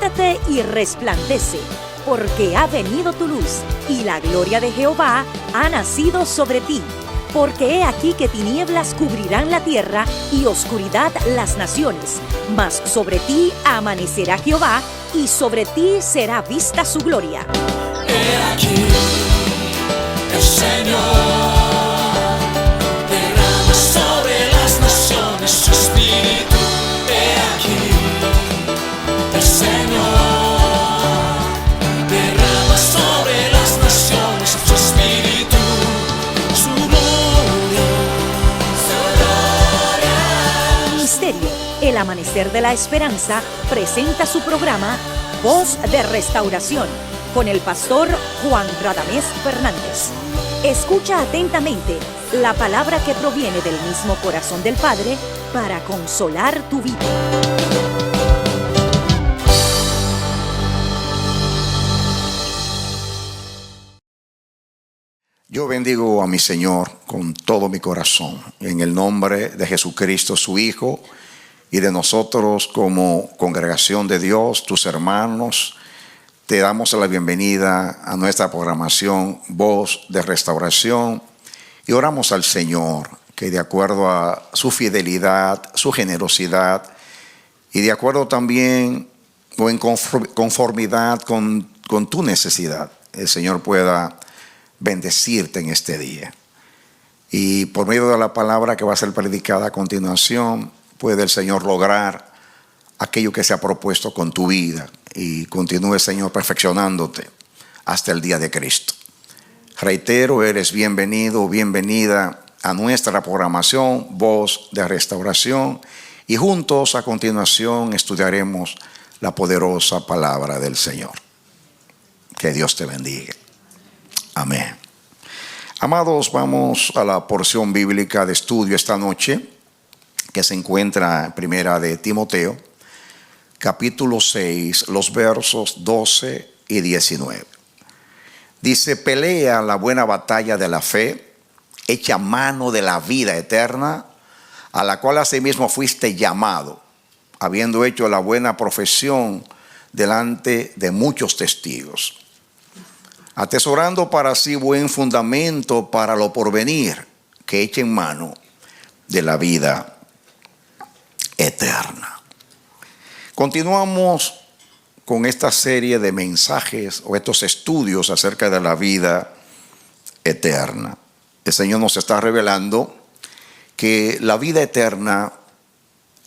Levántate y resplandece, porque ha venido tu luz, y la gloria de Jehová ha nacido sobre ti. Porque he aquí que tinieblas cubrirán la tierra, y oscuridad las naciones. Mas sobre ti amanecerá Jehová, y sobre ti será vista su gloria. He aquí, el Señor derrama sobre las naciones su espíritu. He aquí, el Señor derrama sobre las naciones su espíritu, su gloria, su gloria. Ministerio El Amanecer de la Esperanza presenta su programa Voz de Restauración con el pastor Juan Radamés Fernández. Escucha atentamente la palabra que proviene del mismo corazón del Padre para consolar tu vida. Yo bendigo a mi Señor con todo mi corazón, en el nombre de Jesucristo, su Hijo, y de nosotros como congregación de Dios, tus hermanos. Te damos la bienvenida a nuestra programación Voz de Restauración y oramos al Señor que, de acuerdo a su fidelidad, su generosidad y de acuerdo también o en conformidad con tu necesidad, el Señor pueda bendecirte en este día. Y por medio de la palabra que va a ser predicada a continuación, puede el Señor lograr aquello que se ha propuesto con tu vida y continúe, Señor, perfeccionándote hasta el día de Cristo. Reitero, eres bienvenido, bienvenida a nuestra programación Voz de Restauración, y juntos a continuación estudiaremos la poderosa palabra del Señor. Que Dios te bendiga. Amén. Amados, vamos a la porción bíblica de estudio esta noche, que se encuentra en Primera de Timoteo, capítulo 6, los versos 12 y 19. Dice: pelea la buena batalla de la fe, echa mano de la vida eterna, a la cual asimismo fuiste llamado, habiendo hecho la buena profesión delante de muchos testigos, atesorando para sí buen fundamento para lo porvenir, que echen mano de la vida eterna. Continuamos con esta serie de mensajes o estos estudios acerca de la vida eterna. El Señor nos está revelando que la vida eterna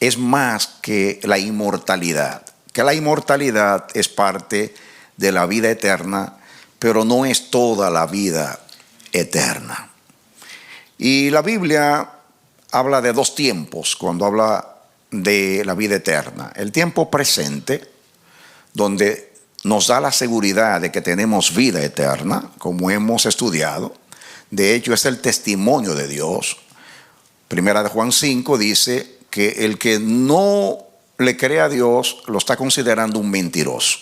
es más que la inmortalidad, que la inmortalidad es parte de la vida eterna, pero no es toda la vida eterna. Y la Biblia habla de dos tiempos cuando habla de la vida eterna. El tiempo presente, donde nos da la seguridad de que tenemos vida eterna, como hemos estudiado. De hecho, es el testimonio de Dios. Primera de Juan 5 dice que el que no le cree a Dios lo está considerando un mentiroso.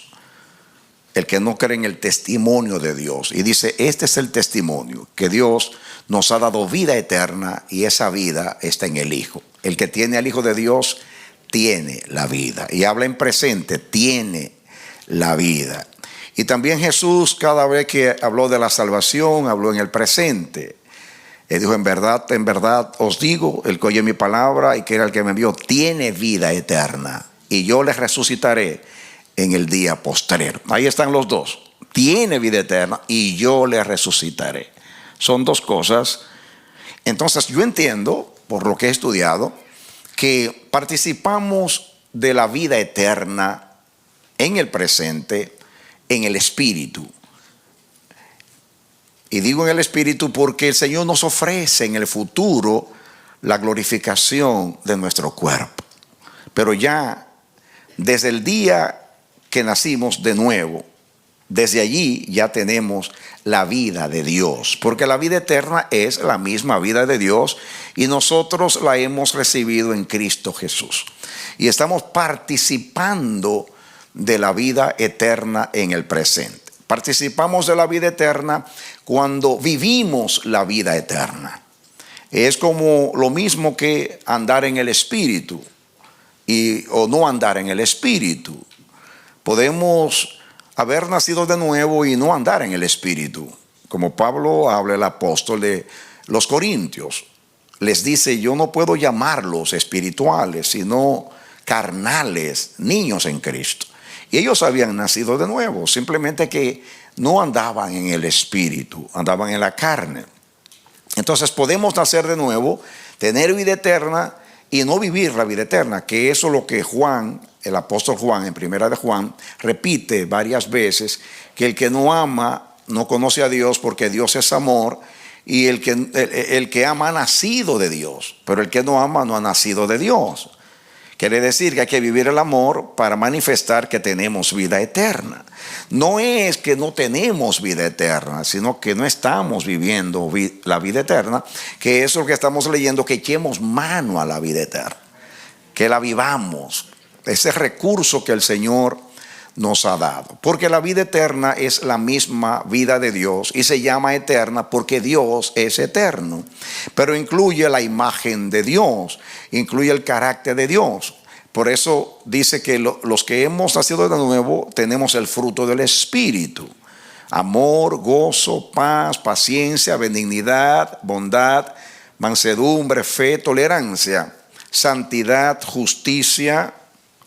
El que no cree en el testimonio de Dios. Y dice, este es el testimonio, que Dios nos ha dado vida eterna y esa vida está en el Hijo. El que tiene al Hijo de Dios tiene la vida. Y habla en presente, tiene la vida. Y también Jesús, cada vez que habló de la salvación, habló en el presente. Él dijo, en verdad os digo, el que oye mi palabra y quiera el que me envió, tiene vida eterna. Y yo les resucitaré en el día postrero. Ahí están los dos. Tiene vida eterna y yo le resucitaré. Son dos cosas. Entonces yo entiendo, por lo que he estudiado, que participamos de la vida eterna en el presente, en el Espíritu. Y digo en el Espíritu porque el Señor nos ofrece en el futuro la glorificación de nuestro cuerpo. Pero ya desde el día que nacimos de nuevo, desde allí ya tenemos la vida de Dios, porque la vida eterna es la misma vida de Dios y nosotros la hemos recibido en Cristo Jesús. Y estamos participando de la vida eterna en el presente. Participamos de la vida eterna cuando vivimos la vida eterna. Es como lo mismo que andar en el Espíritu o no andar en el Espíritu. podemos haber nacido de nuevo y no andar en el Espíritu. Como Pablo habla, el apóstol de los Corintios, les dice: yo no puedo llamarlos espirituales, sino carnales, niños en Cristo. Y ellos habían nacido de nuevo, simplemente que no andaban en el Espíritu, andaban en la carne. Entonces podemos nacer de nuevo, tener vida eterna y no vivir la vida eterna, que eso es lo que Juan, el apóstol Juan, en primera de Juan, repite varias veces, que el que no ama no conoce a Dios, porque Dios es amor, y el que ama ha nacido de Dios, pero el que no ama no ha nacido de Dios. Quiere decir que hay que vivir el amor para manifestar que tenemos vida eterna. No es que no tenemos vida eterna, sino que no estamos viviendo la vida eterna, que es lo que estamos leyendo, que echemos mano a la vida eterna, que la vivamos, ese recurso que el Señor nos ha dado. Porque la vida eterna es la misma vida de Dios y se llama eterna porque Dios es eterno. Pero incluye la imagen de Dios, incluye el carácter de Dios. Por eso dice que los que hemos nacido de nuevo tenemos el fruto del Espíritu: amor, gozo, paz, paciencia, benignidad, bondad, mansedumbre, fe, tolerancia, santidad, justicia,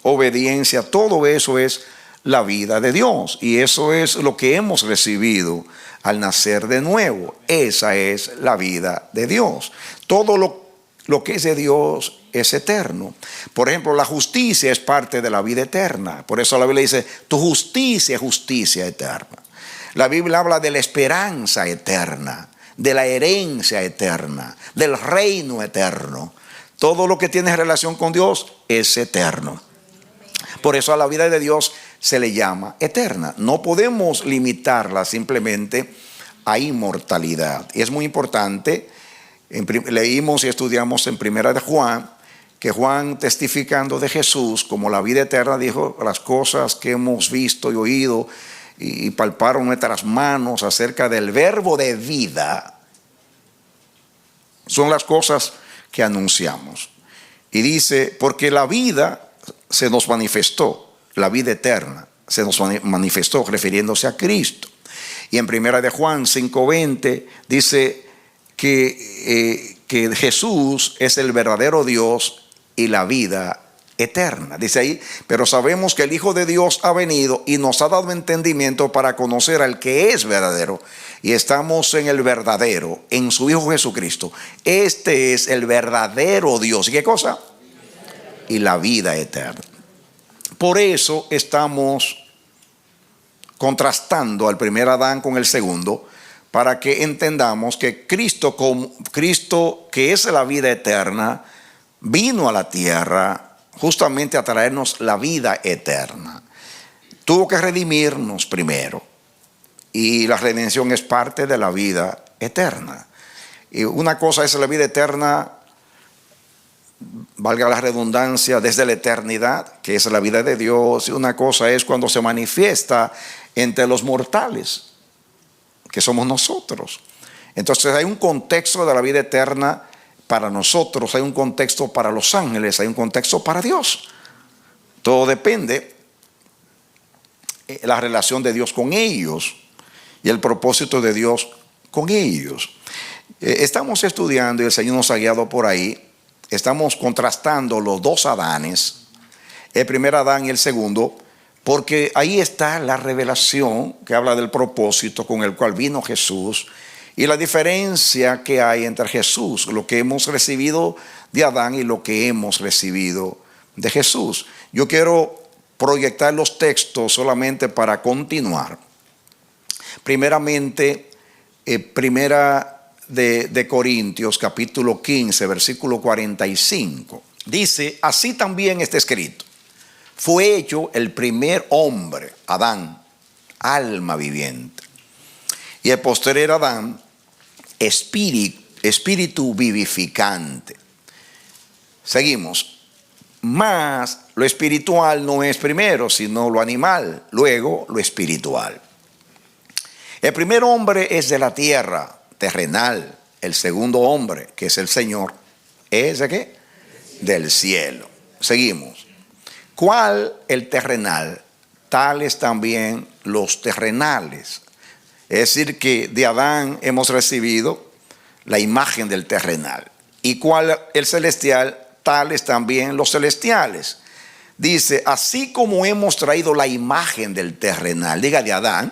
obediencia. Todo eso es la vida de Dios, y eso es lo que hemos recibido al nacer de nuevo. Esa es la vida de Dios. Todo lo que es de Dios es eterno. Por ejemplo, la justicia es parte de la vida eterna. Por eso la Biblia dice: tu justicia es justicia eterna. La Biblia habla de la esperanza eterna, de la herencia eterna, del reino eterno. Todo lo que tiene relación con Dios es eterno. Por eso a la vida de Dios se le llama eterna. No podemos limitarla simplemente a inmortalidad. Y es muy importante, leímos y estudiamos en primera de Juan, que Juan, testificando de Jesús como la vida eterna, dijo: las cosas que hemos visto y oído y palparon nuestras manos acerca del verbo de vida son las cosas que anunciamos. Y dice: porque la vida se nos manifestó, la vida eterna se nos manifestó, refiriéndose a Cristo. Y en primera de Juan 5:20 dice que Jesús es el verdadero Dios y la vida eterna. Dice ahí: pero sabemos que el Hijo de Dios ha venido y nos ha dado entendimiento para conocer al que es verdadero, y estamos en el verdadero, en su Hijo Jesucristo. Este es el verdadero Dios. ¿Y qué cosa? Y la vida eterna. Por eso estamos contrastando al primer Adán con el segundo, para que entendamos que Cristo, que es la vida eterna, vino a la tierra justamente a traernos la vida eterna. Tuvo que redimirnos primero, y la redención es parte de la vida eterna. Y una cosa es la vida eterna, valga la redundancia, desde la eternidad, que es la vida de Dios, y una cosa es cuando se manifiesta entre los mortales, que somos nosotros. Entonces hay un contexto de la vida eterna para nosotros, hay un contexto para los ángeles, hay un contexto para Dios. Todo depende de la relación de Dios con ellos y el propósito de Dios con ellos. Estamos estudiando, y el Señor nos ha guiado por ahí. Estamos contrastando los dos Adanes, el primer Adán y el segundo, porque ahí está la revelación que habla del propósito con el cual vino Jesús y la diferencia que hay entre Jesús, lo que hemos recibido de Adán y lo que hemos recibido de Jesús. Yo quiero proyectar los textos solamente para continuar. Primeramente, primera de Corintios, capítulo 15, versículo 45. Dice: así también está escrito: fue hecho el primer hombre, Adán, alma viviente, y el posterior Adán, espíritu vivificante. Seguimos. Mas lo espiritual no es primero, sino lo animal, luego lo espiritual. El primer hombre es de la tierra, terrenal. El segundo hombre, que es el Señor, es ¿de qué? Del cielo. Seguimos. ¿Cuál el terrenal? tales también los terrenales. Es decir, que de Adán hemos recibido la imagen del terrenal. ¿Y cuál el celestial? Tales también los celestiales. Dice, así como hemos traído la imagen del terrenal, diga de Adán,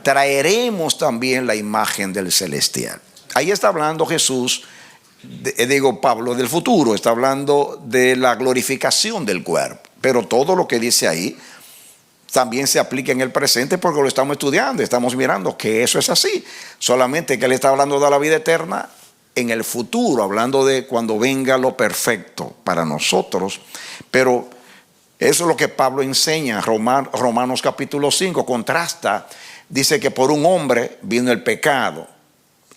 traeremos también la imagen del celestial. Ahí está hablando Jesús, Pablo, del futuro, está hablando de la glorificación del cuerpo. Pero todo lo que dice ahí también se aplica en el presente porque lo estamos estudiando, estamos mirando que eso es así. Solamente que él está hablando de la vida eterna en el futuro, hablando de cuando venga lo perfecto para nosotros. Pero eso es lo que Pablo enseña. Romanos capítulo 5 contrasta, dice que por un hombre vino el pecado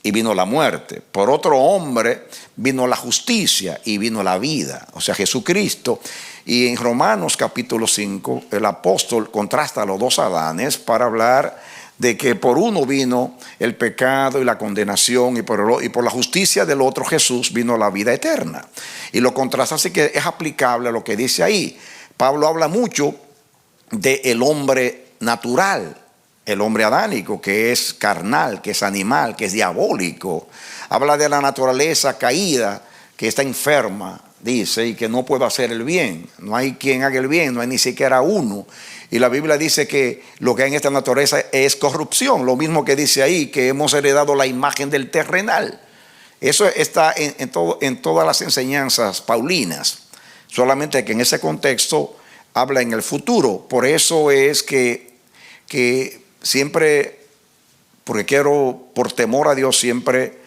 y vino la muerte, por otro hombre vino la justicia y vino la vida, o sea, Jesucristo. Y en Romanos capítulo 5 el apóstol contrasta a los dos Adanes para hablar de que por uno vino el pecado y la condenación, y por la justicia del otro, Jesús, vino la vida eterna. Y lo contrasta, así que es aplicable a lo que dice ahí. Pablo habla mucho del hombre natural, el hombre adánico, que es carnal, que es animal, que es diabólico. Habla de la naturaleza caída, que está enferma, dice, y que no puede hacer el bien. No hay quien haga el bien, no hay ni siquiera uno. Y la Biblia dice que lo que hay en esta naturaleza es corrupción. Lo mismo que dice ahí, que hemos heredado la imagen del terrenal. Eso está en todas las enseñanzas paulinas. Solamente que en ese contexto habla en el futuro. Por eso es que siempre, porque quiero, por temor a Dios, siempre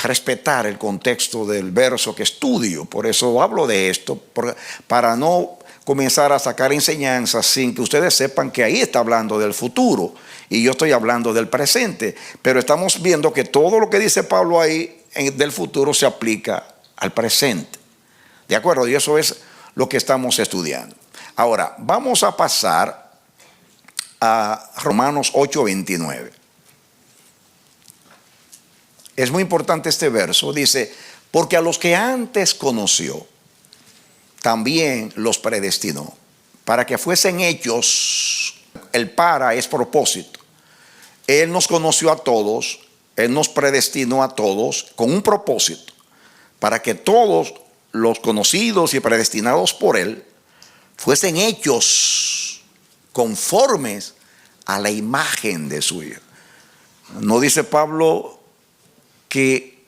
respetar el contexto del verso que estudio. Por eso hablo de esto, para no comenzar a sacar enseñanzas sin que ustedes sepan que ahí está hablando del futuro y yo estoy hablando del presente. Pero estamos viendo que todo lo que dice Pablo ahí del futuro se aplica al presente. ¿De acuerdo? Y eso es lo que estamos estudiando. Ahora, vamos a pasar a Romanos 8:29. Es muy importante este verso. Dice, porque a los que antes conoció, también los predestinó, para que fuesen hechos. El para es propósito. Él nos conoció a todos, Él nos predestinó a todos con un propósito, para que todos los conocidos y predestinados por Él fuesen hechos conformes a la imagen de su Hijo. ¿No dice Pablo que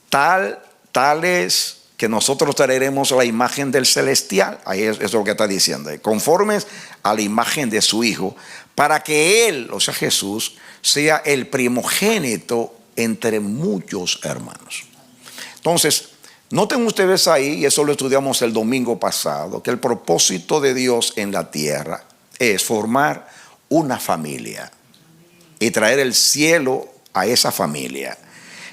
tales que nosotros traeremos la imagen del celestial? Ahí es lo que está diciendo, conformes a la imagen de su Hijo, para que Él, o sea Jesús, sea el primogénito entre muchos hermanos. Entonces, noten ustedes ahí, y eso lo estudiamos el domingo pasado, que el propósito de Dios en la tierra es formar una familia y traer el cielo a esa familia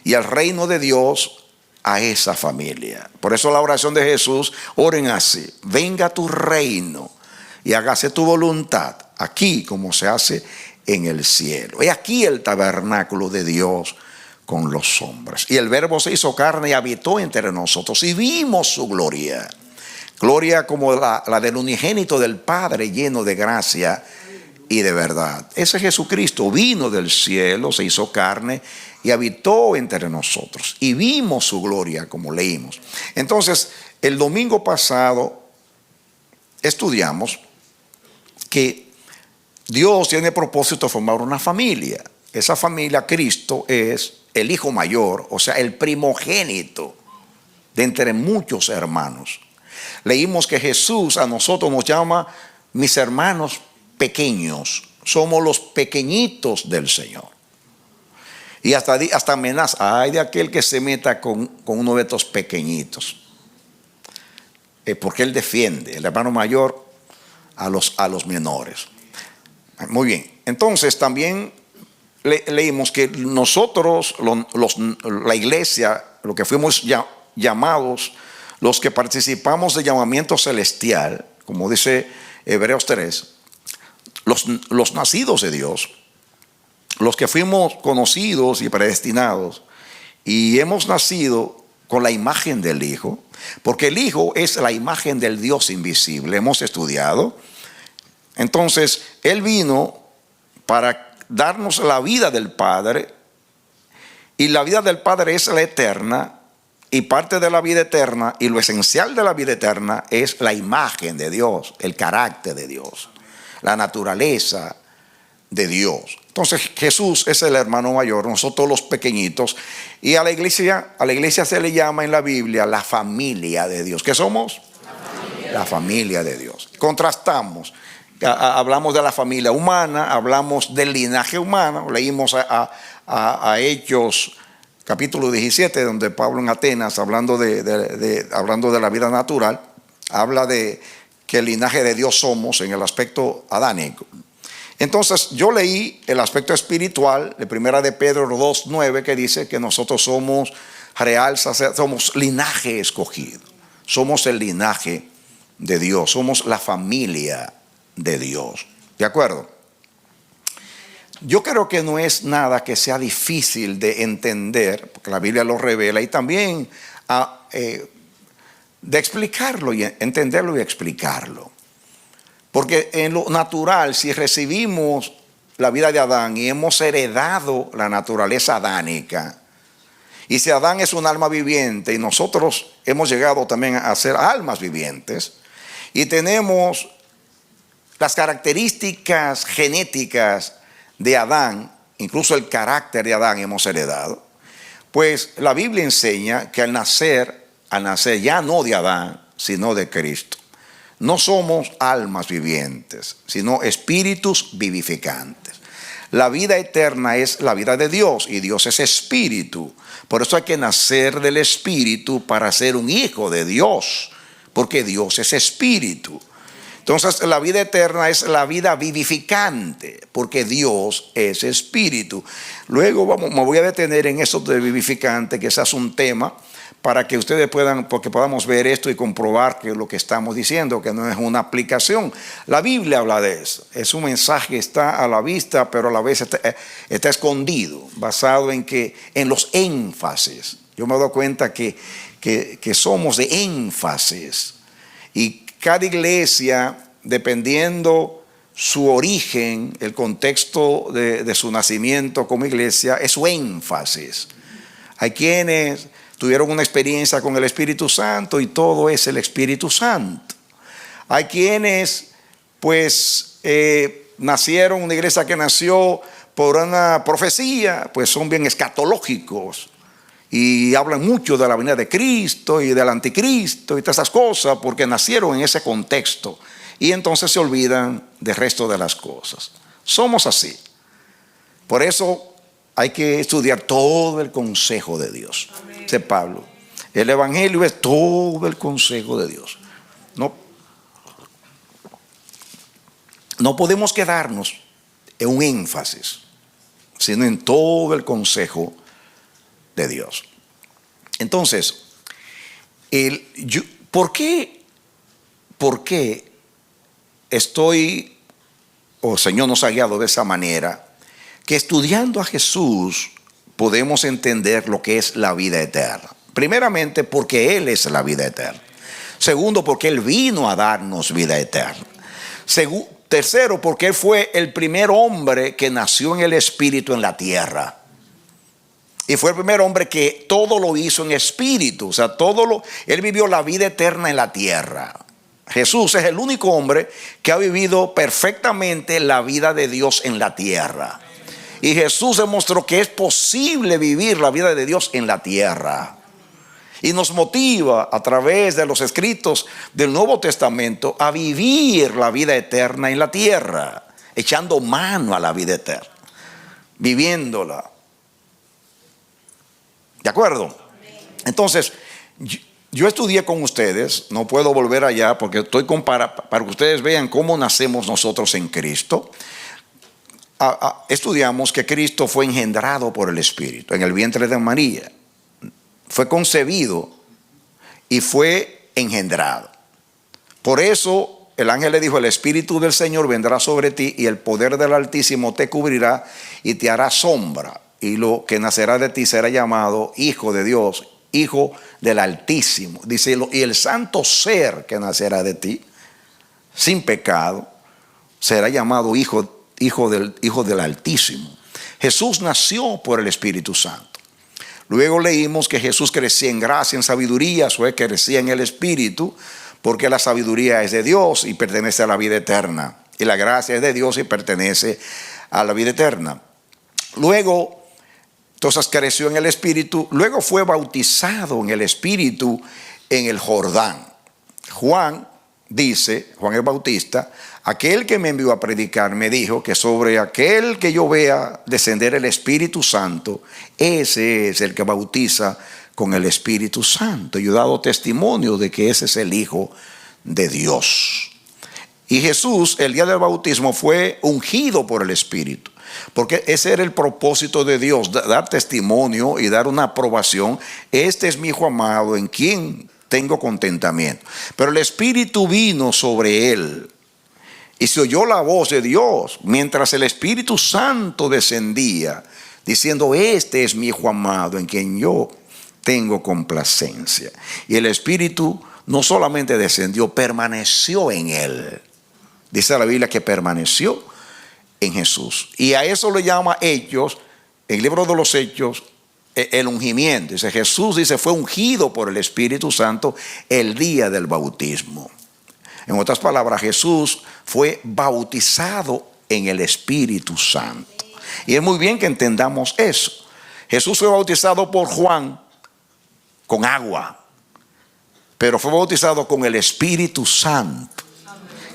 y el reino de Dios a esa familia. Por eso la oración de Jesús, oren así: venga tu reino y hágase tu voluntad aquí como se hace en el cielo. He aquí el tabernáculo de Dios con los hombres. Y el Verbo se hizo carne y habitó entre nosotros y vimos su gloria. Gloria como la del unigénito del Padre, lleno de gracia y de verdad. Ese Jesucristo vino del cielo, se hizo carne y habitó entre nosotros. Y vimos su gloria, como leímos. Entonces, el domingo pasado estudiamos que Dios tiene propósito de formar una familia. Esa familia, Cristo, es el hijo mayor, o sea, el primogénito de entre muchos hermanos. Leímos que Jesús a nosotros nos llama mis hermanos pequeños. Somos los pequeñitos del Señor. Y hasta amenaza: ay de aquel que se meta con uno de estos pequeñitos. Porque Él defiende, el hermano mayor, a los menores. Muy bien. Entonces también leímos que nosotros, la iglesia, lo que fuimos llamados, los que participamos del llamamiento celestial, como dice Hebreos 3, los nacidos de Dios, los que fuimos conocidos y predestinados y hemos nacido con la imagen del Hijo, porque el Hijo es la imagen del Dios invisible. Hemos estudiado Entonces, Él vino para darnos la vida del Padre, y la vida del Padre es la eterna, y parte de la vida eterna y lo esencial de la vida eterna es la imagen de Dios, el carácter de Dios, la naturaleza de Dios. Entonces Jesús es el hermano mayor, nosotros los pequeñitos, y a la iglesia se le llama en la Biblia la familia de Dios. ¿Qué somos? La familia de Dios. Contrastamos, hablamos de la familia humana, hablamos del linaje humano, leímos a Hechos capítulo 17, donde Pablo en Atenas, hablando de la vida natural, habla de que el linaje de Dios somos en el aspecto adánico. Entonces yo leí el aspecto espiritual de primera de Pedro 2:9, que dice que nosotros somos real, somos linaje escogido, somos el linaje de Dios, somos la familia de Dios. ¿De acuerdo? Yo creo que no es nada que sea difícil de entender, porque la Biblia lo revela, y también de explicarlo y entenderlo y explicarlo. Porque en lo natural, si recibimos la vida de Adán y hemos heredado la naturaleza adánica, y si Adán es un alma viviente y nosotros hemos llegado también a ser almas vivientes, y tenemos las características genéticas de Adán, incluso el carácter de Adán hemos heredado, pues la Biblia enseña que al nacer ya no de Adán, sino de Cristo, no somos almas vivientes, sino espíritus vivificantes. La vida eterna es la vida de Dios, y Dios es espíritu. Por eso hay que nacer del espíritu para ser un hijo de Dios, porque Dios es espíritu. Entonces la vida eterna es la vida vivificante, porque Dios es espíritu. Luego me voy a detener en eso de vivificante, que ese es un tema para que ustedes porque podamos ver esto y comprobar que lo que estamos diciendo, que no es una aplicación. La Biblia habla de eso. Es un mensaje que está a la vista, pero a la vez está escondido, basado en los énfasis. Yo me doy cuenta que somos de énfasis. Y cada iglesia, dependiendo su origen, el contexto de su nacimiento como iglesia, es su énfasis. Hay quienes tuvieron una experiencia con el Espíritu Santo y todo es el Espíritu Santo. Hay quienes nacieron, una iglesia que nació por una profecía, pues son bien escatológicos y hablan mucho de la venida de Cristo y del anticristo y todas esas cosas, porque nacieron en ese contexto y entonces se olvidan del resto de las cosas. Somos así. Por eso hay que estudiar todo el consejo de Dios. Dice Pablo, el evangelio es todo el consejo de Dios. No podemos quedarnos en un énfasis, sino en todo el consejo de Dios. Entonces, ¿por qué Señor nos ha guiado de esa manera? Que estudiando a Jesús podemos entender lo que es la vida eterna. Primeramente, porque Él es la vida eterna. Segundo, porque Él vino a darnos vida eterna. Tercero, porque Él fue el primer hombre que nació en el Espíritu en la tierra. Y fue el primer hombre que todo lo hizo en espíritu. O sea, Él vivió la vida eterna en la tierra. Jesús es el único hombre que ha vivido perfectamente la vida de Dios en la tierra. Y Jesús demostró que es posible vivir la vida de Dios en la tierra. Y nos motiva a través de los escritos del Nuevo Testamento a vivir la vida eterna en la tierra, echando mano a la vida eterna, viviéndola. ¿De acuerdo? Entonces, yo estudié con ustedes, no puedo volver allá porque estoy para que ustedes vean cómo nacemos nosotros en Cristo. Estudiamos que Cristo fue engendrado por el Espíritu en el vientre de María. Fue concebido y fue engendrado. Por eso el ángel le dijo: el Espíritu del Señor vendrá sobre ti y el poder del Altísimo te cubrirá y te hará sombra. Y lo que nacerá de ti será llamado Hijo de Dios, Hijo del Altísimo. Dice, y el santo ser que nacerá de ti, sin pecado, será llamado hijo del Altísimo. Jesús nació por el Espíritu Santo. Luego leímos que Jesús crecía en gracia, en sabiduría, eso es, crecía en el Espíritu, porque la sabiduría es de Dios y pertenece a la vida eterna. Y la gracia es de Dios y pertenece a la vida eterna. Luego, entonces creció en el Espíritu. Luego fue bautizado en el Espíritu en el Jordán. Juan dice, Juan el Bautista, aquel que me envió a predicar me dijo que sobre aquel que yo vea descender el Espíritu Santo, ese es el que bautiza con el Espíritu Santo. Yo he dado testimonio de que ese es el Hijo de Dios. Y Jesús, el día del bautismo, fue ungido por el Espíritu, porque ese era el propósito de Dios, dar testimonio y dar una aprobación. Este es mi Hijo amado, en quien tengo contentamiento. Pero el Espíritu vino sobre él y se oyó la voz de Dios mientras el Espíritu Santo descendía, diciendo: este es mi Hijo amado, en quien yo tengo complacencia. Y el Espíritu no solamente descendió, permaneció en él. Dice la Biblia que permaneció en Jesús. Y a eso le llama Hechos, el libro de los Hechos, el ungimiento. Dice, Jesús, dice, fue ungido por el Espíritu Santo el día del bautismo. En otras palabras, Jesús fue bautizado en el Espíritu Santo. Y es muy bien que entendamos eso. Jesús fue bautizado por Juan con agua, pero fue bautizado con el Espíritu Santo,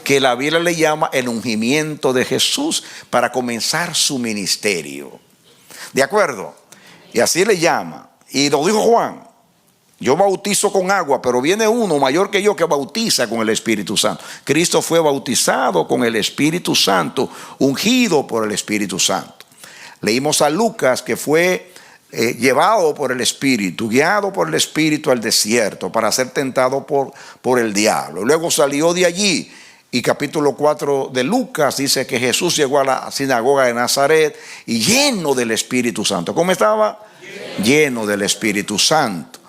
que la Biblia le llama el ungimiento de Jesús para comenzar su ministerio. ¿De acuerdo? Y así le llama. Y lo dijo Juan: yo bautizo con agua, pero viene uno mayor que yo que bautiza con el Espíritu Santo. Cristo fue bautizado con el Espíritu Santo, ungido por el Espíritu Santo. Leímos a Lucas que fue llevado por el Espíritu, guiado por el Espíritu al desierto para ser tentado por el diablo. Luego salió de allí. Y capítulo 4 de Lucas dice que Jesús llegó a la sinagoga de Nazaret y lleno del Espíritu Santo. ¿Cómo estaba? Lleno del Espíritu Santo.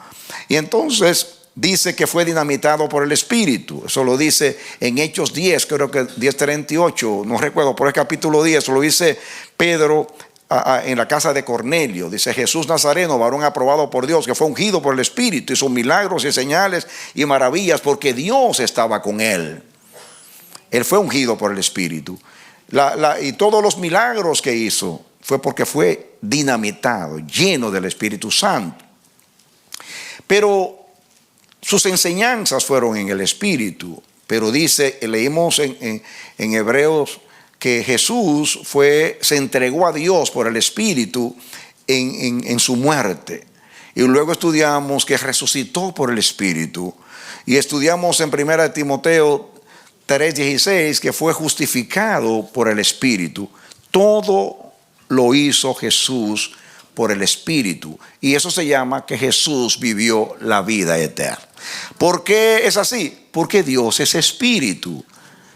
Y entonces dice que fue dinamitado por el Espíritu. Eso lo dice en Hechos 10, creo que 10:38, no recuerdo, por el capítulo 10, lo dice Pedro en la casa de Cornelio. Dice: Jesús Nazareno, varón aprobado por Dios, que fue ungido por el Espíritu, hizo milagros y señales y maravillas porque Dios estaba con él. Él fue ungido por el Espíritu. Y todos los milagros que hizo fue porque fue dinamitado, lleno del Espíritu Santo. Pero sus enseñanzas fueron en el Espíritu. Pero dice, leímos en Hebreos que Jesús se entregó a Dios por el Espíritu en su muerte. Y luego estudiamos que resucitó por el Espíritu. Y estudiamos en 1 Timoteo 3:16 que fue justificado por el Espíritu. Todo lo hizo Jesús por el Espíritu. Y eso se llama que Jesús vivió la vida eterna. ¿Por qué es así? Porque Dios es Espíritu.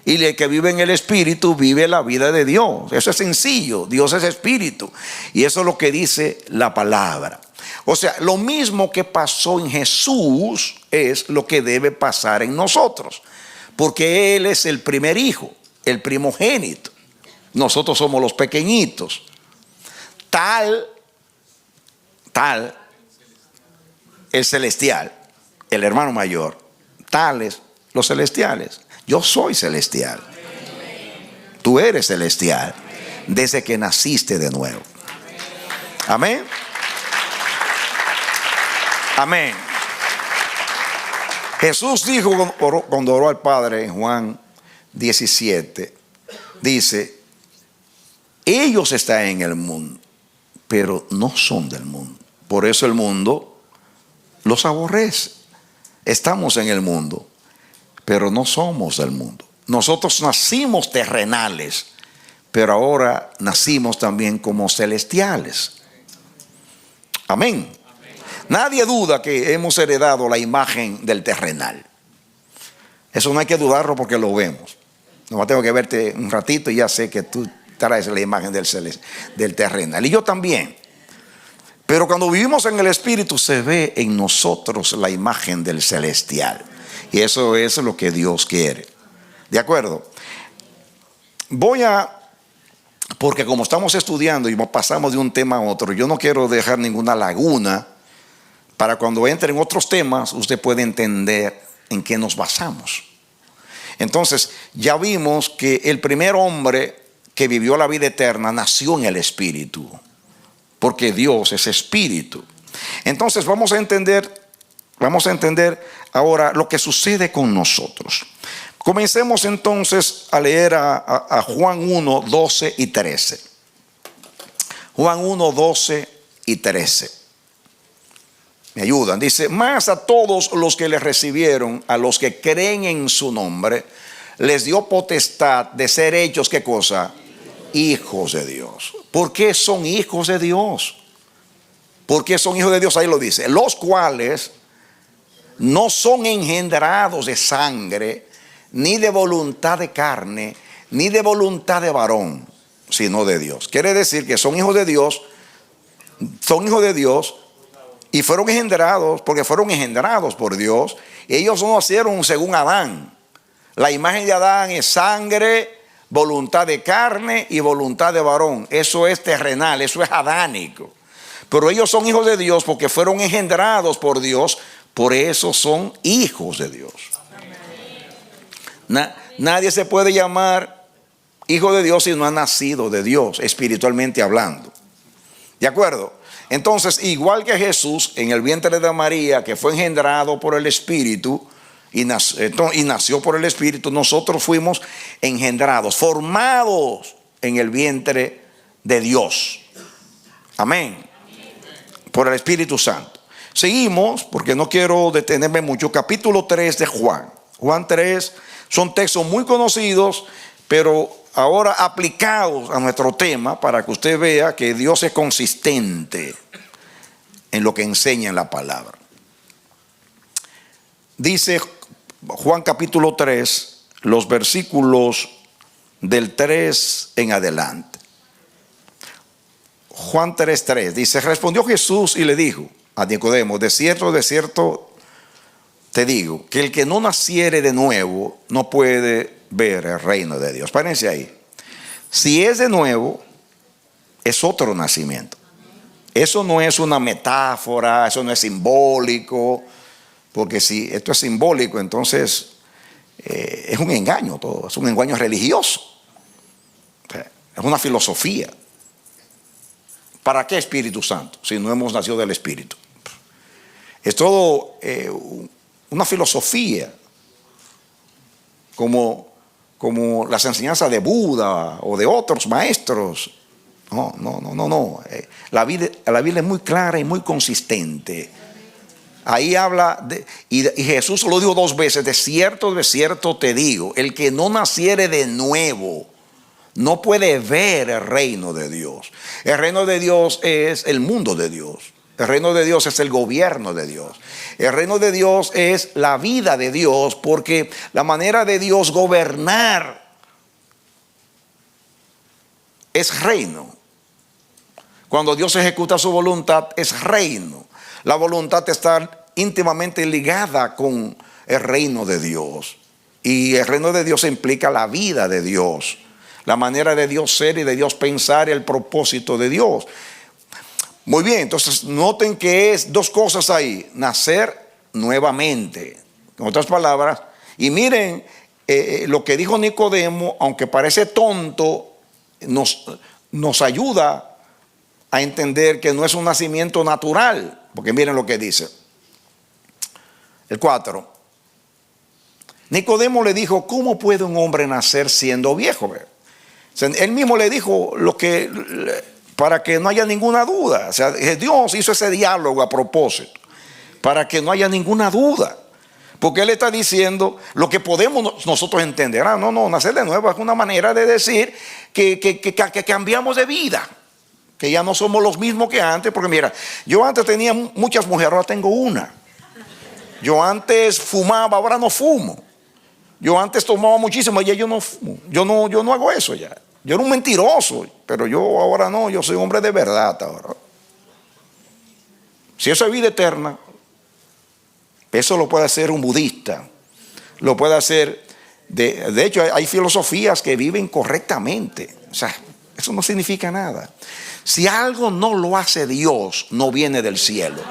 Y el que vive en el Espíritu vive la vida de Dios. Eso es sencillo. Dios es Espíritu. Y eso es lo que dice la palabra. O sea, lo mismo que pasó en Jesús es lo que debe pasar en nosotros. Porque Él es el primer hijo, el primogénito. Nosotros somos los pequeñitos. Tal, el celestial, el hermano mayor. Tales los celestiales. Yo soy celestial. Tú eres celestial desde que naciste de nuevo. Amén. Amén. Jesús dijo cuando oró al Padre en Juan 17, dice: ellos están en el mundo, pero no son del mundo. Por eso el mundo los aborrece. Estamos en el mundo, pero no somos del mundo. Nosotros nacimos terrenales, pero ahora nacimos también como celestiales. Amén. Nadie duda que hemos heredado la imagen del terrenal. Eso no hay que dudarlo porque lo vemos. No tengo que verte un ratito y ya sé que tú traes la imagen del terrenal. Y yo también. Pero cuando vivimos en el Espíritu se ve en nosotros la imagen del celestial. Y eso es lo que Dios quiere. ¿De acuerdo? porque como estamos estudiando y pasamos de un tema a otro, yo no quiero dejar ninguna laguna para cuando entre en otros temas usted puede entender en qué nos basamos. Entonces, ya vimos que el primer hombre que vivió la vida eterna nació en el Espíritu, porque Dios es Espíritu. Entonces, vamos a entender ahora lo que sucede con nosotros. Comencemos entonces a leer a Juan 1, 12 y 13. Juan 1, 12 y 13. Me ayudan. Dice: mas a todos los que le recibieron, a los que creen en su nombre, les dio potestad de ser hechos, ¿qué cosa? Hijos de Dios. ¿Por qué son hijos de Dios? ¿Por qué son hijos de Dios? Ahí lo dice: los cuales no son engendrados de sangre, ni de voluntad de carne, ni de voluntad de varón, sino de Dios. Quiere decir que son hijos de Dios y fueron engendrados, porque fueron engendrados por Dios. Ellos no nacieron según Adán. La imagen de Adán es sangre, voluntad de carne y voluntad de varón. Eso es terrenal, eso es adánico. Pero ellos son hijos de Dios porque fueron engendrados por Dios, por eso son hijos de Dios. Nadie se puede llamar hijo de Dios si no ha nacido de Dios, espiritualmente hablando. ¿De acuerdo? Entonces, igual que Jesús en el vientre de María, que fue engendrado por el Espíritu y nació por el Espíritu, nosotros fuimos engendrados, formados en el vientre de Dios. Amén. Por el Espíritu Santo. Seguimos, porque no quiero detenerme mucho. Capítulo 3 de Juan. Juan 3 son textos muy conocidos, pero ahora aplicados a nuestro tema para que usted vea que Dios es consistente en lo que enseña en la palabra. Dice Juan capítulo 3, los versículos del 3 en adelante. Juan 3:3 dice: respondió Jesús y le dijo a Nicodemo: de cierto te digo, que el que no naciere de nuevo no puede ver el reino de Dios. Párense ahí. Si es de nuevo, es otro nacimiento. Eso no es una metáfora, eso no es simbólico, porque si esto es simbólico, entonces es un engaño todo, es un engaño religioso, es una filosofía. ¿Para qué Espíritu Santo si no hemos nacido del Espíritu? Es todo una filosofía, como las enseñanzas de Buda o de otros maestros. No. La Biblia es muy clara y muy consistente. Ahí habla y Jesús lo dijo 2 veces: de cierto te digo, el que no naciere de nuevo no puede ver el reino de Dios. El reino de Dios es el mundo de Dios. El reino de Dios es el gobierno de Dios. El reino de Dios es la vida de Dios, porque la manera de Dios gobernar es reino. Cuando Dios ejecuta su voluntad es reino. La voluntad está íntimamente ligada con el reino de Dios. Y el reino de Dios implica la vida de Dios, la manera de Dios ser y de Dios pensar y el propósito de Dios. Muy bien, entonces noten que es 2 cosas ahí: nacer nuevamente, en otras palabras. Y miren lo que dijo Nicodemo, aunque parece tonto, nos ayuda a entender que no es un nacimiento natural, porque miren lo que dice el 4. Nicodemo le dijo: ¿cómo puede un hombre nacer siendo viejo? Él mismo le dijo para que no haya ninguna duda. O sea, Dios hizo ese diálogo a propósito, para que no haya ninguna duda. Porque Él está diciendo lo que podemos nosotros entender. No, nacer de nuevo es una manera de decir que cambiamos de vida, que ya no somos los mismos que antes. Porque mira, yo antes tenía muchas mujeres, ahora tengo una. Yo antes fumaba, ahora no fumo. Yo antes tomaba muchísimo, y ya yo no fumo. Yo no hago eso ya. Yo era un mentiroso, pero yo ahora no, yo soy hombre de verdad ahora. Si eso es vida eterna, eso lo puede hacer un budista, lo puede hacer de hecho, hay filosofías que viven correctamente. O sea, eso no significa nada. Si algo no lo hace Dios, no viene del cielo.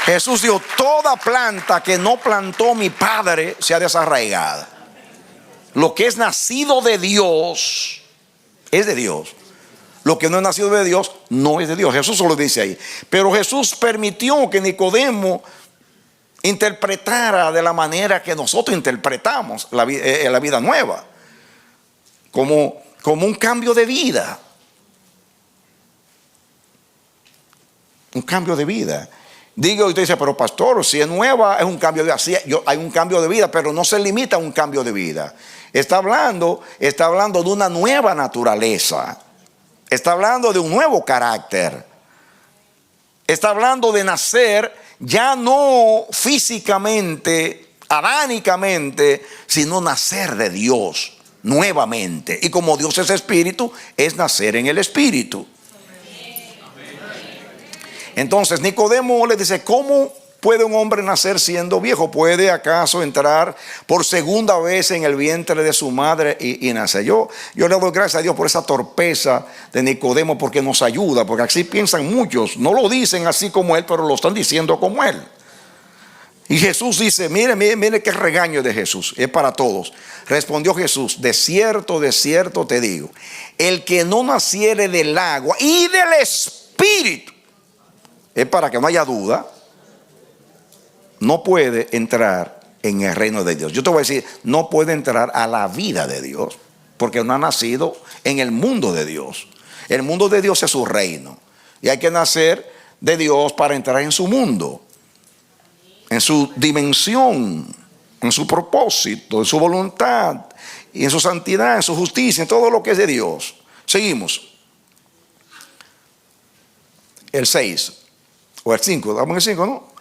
Jesús dijo, toda planta que no plantó mi Padre sea desarraigada. Lo que es nacido de Dios es de Dios. Lo que no es nacido de Dios no es de Dios. Jesús solo dice ahí. Pero Jesús permitió que Nicodemo interpretara de la manera que nosotros interpretamos la vida nueva. Como un cambio de vida. Un cambio de vida. Digo, usted dice, pero pastor, si es nueva es un cambio de vida. Sí, hay un cambio de vida, pero no se limita a un cambio de vida. Está hablando de una nueva naturaleza. Está hablando de un nuevo carácter. Está hablando de nacer ya no físicamente, adánicamente, sino nacer de Dios nuevamente. Y como Dios es espíritu, es nacer en el espíritu. Entonces Nicodemo le dice, ¿cómo puede un hombre nacer siendo viejo? ¿Puede acaso entrar por segunda vez en el vientre de su madre y nacer? Yo le doy gracias a Dios por esa torpeza de Nicodemo, porque nos ayuda, porque así piensan muchos. No lo dicen así como él, pero lo están diciendo como él. Y Jesús dice, mire qué regaño de Jesús, es para todos. Respondió Jesús, de cierto te digo, el que no naciere del agua y del espíritu, es para que no haya duda, no puede entrar en el reino de Dios. Yo te voy a decir, no puede entrar a la vida de Dios, porque no ha nacido en el mundo de Dios. El mundo de Dios es su reino, y hay que nacer de Dios para entrar en su mundo, en su dimensión, en su propósito, en su voluntad, y en su santidad, en su justicia, en todo lo que es de Dios. Seguimos. El 6 o el 5, damos el 5, ¿no?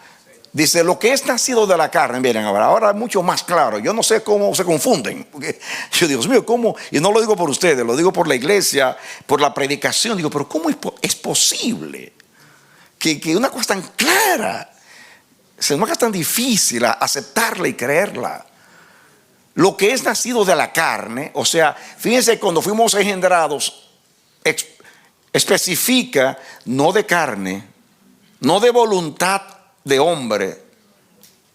Dice, lo que es nacido de la carne, miren, ahora es mucho más claro. Yo no sé cómo se confunden, porque yo digo, Dios mío, ¿cómo? Y no lo digo por ustedes, lo digo por la iglesia, por la predicación. Digo, pero ¿cómo es posible que una cosa tan clara se nos haga tan difícil aceptarla y creerla? Lo que es nacido de la carne, o sea, fíjense, cuando fuimos engendrados, especifica no de carne, no de voluntad de hombre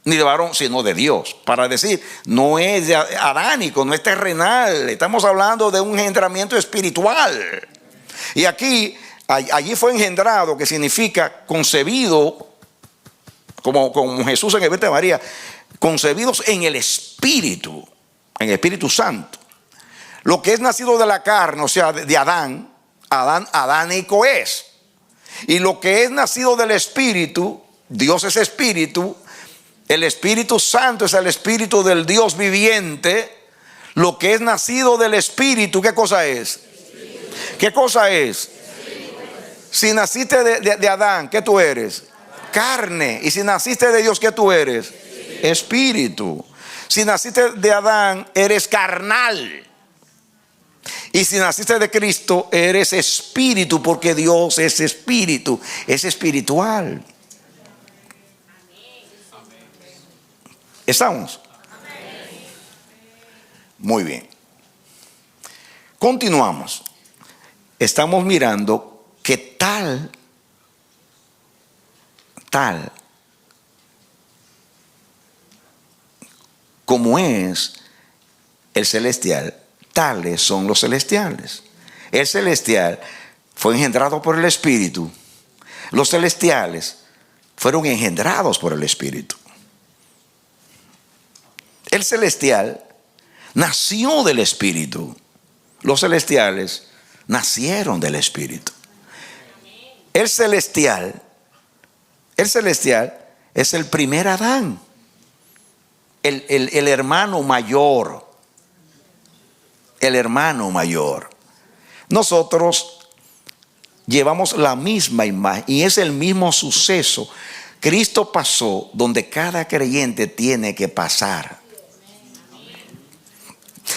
ni de varón, sino de Dios. Para decir, no es adánico, no es terrenal. Estamos hablando de un engendramiento espiritual. Y aquí, allí fue engendrado, que significa concebido, como Jesús en el vientre de María, concebidos en el Espíritu Santo. Lo que es nacido de la carne, o sea, de Adán, adánico es. Y lo que es nacido del Espíritu, Dios es Espíritu, el Espíritu Santo es el Espíritu del Dios viviente. Lo que es nacido del Espíritu, ¿qué cosa es? ¿Qué cosa es? Si naciste de Adán, ¿qué tú eres? Carne. Y si naciste de Dios, ¿qué tú eres? Espíritu. Si naciste de Adán, eres carnal. Y si naciste de Cristo, eres espíritu, porque Dios es espíritu, es espiritual. ¿Estamos? Muy bien. Continuamos. Estamos mirando que tal como es el celestial, tales son los celestiales. El celestial fue engendrado por el Espíritu. Los celestiales fueron engendrados por el Espíritu. El celestial nació del Espíritu. Los celestiales nacieron del Espíritu. El celestial es el primer Adán, el hermano mayor. El hermano mayor. Nosotros llevamos la misma imagen y es el mismo suceso. Cristo pasó donde cada creyente tiene que pasar.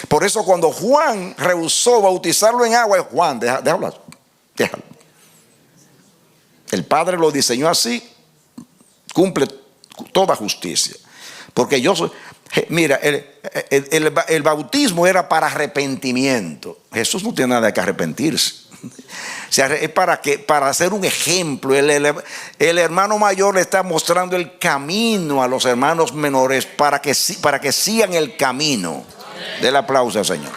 Por eso cuando Juan rehusó bautizarlo en agua, Juan, déjalo. El Padre lo diseñó así, cumple toda justicia. Porque yo soy, mira, el bautismo era para arrepentimiento. Jesús no tiene nada que arrepentirse. O sea, es para hacer un ejemplo. El hermano mayor le está mostrando el camino a los hermanos menores para que sigan el camino. Del aplauso al Señor.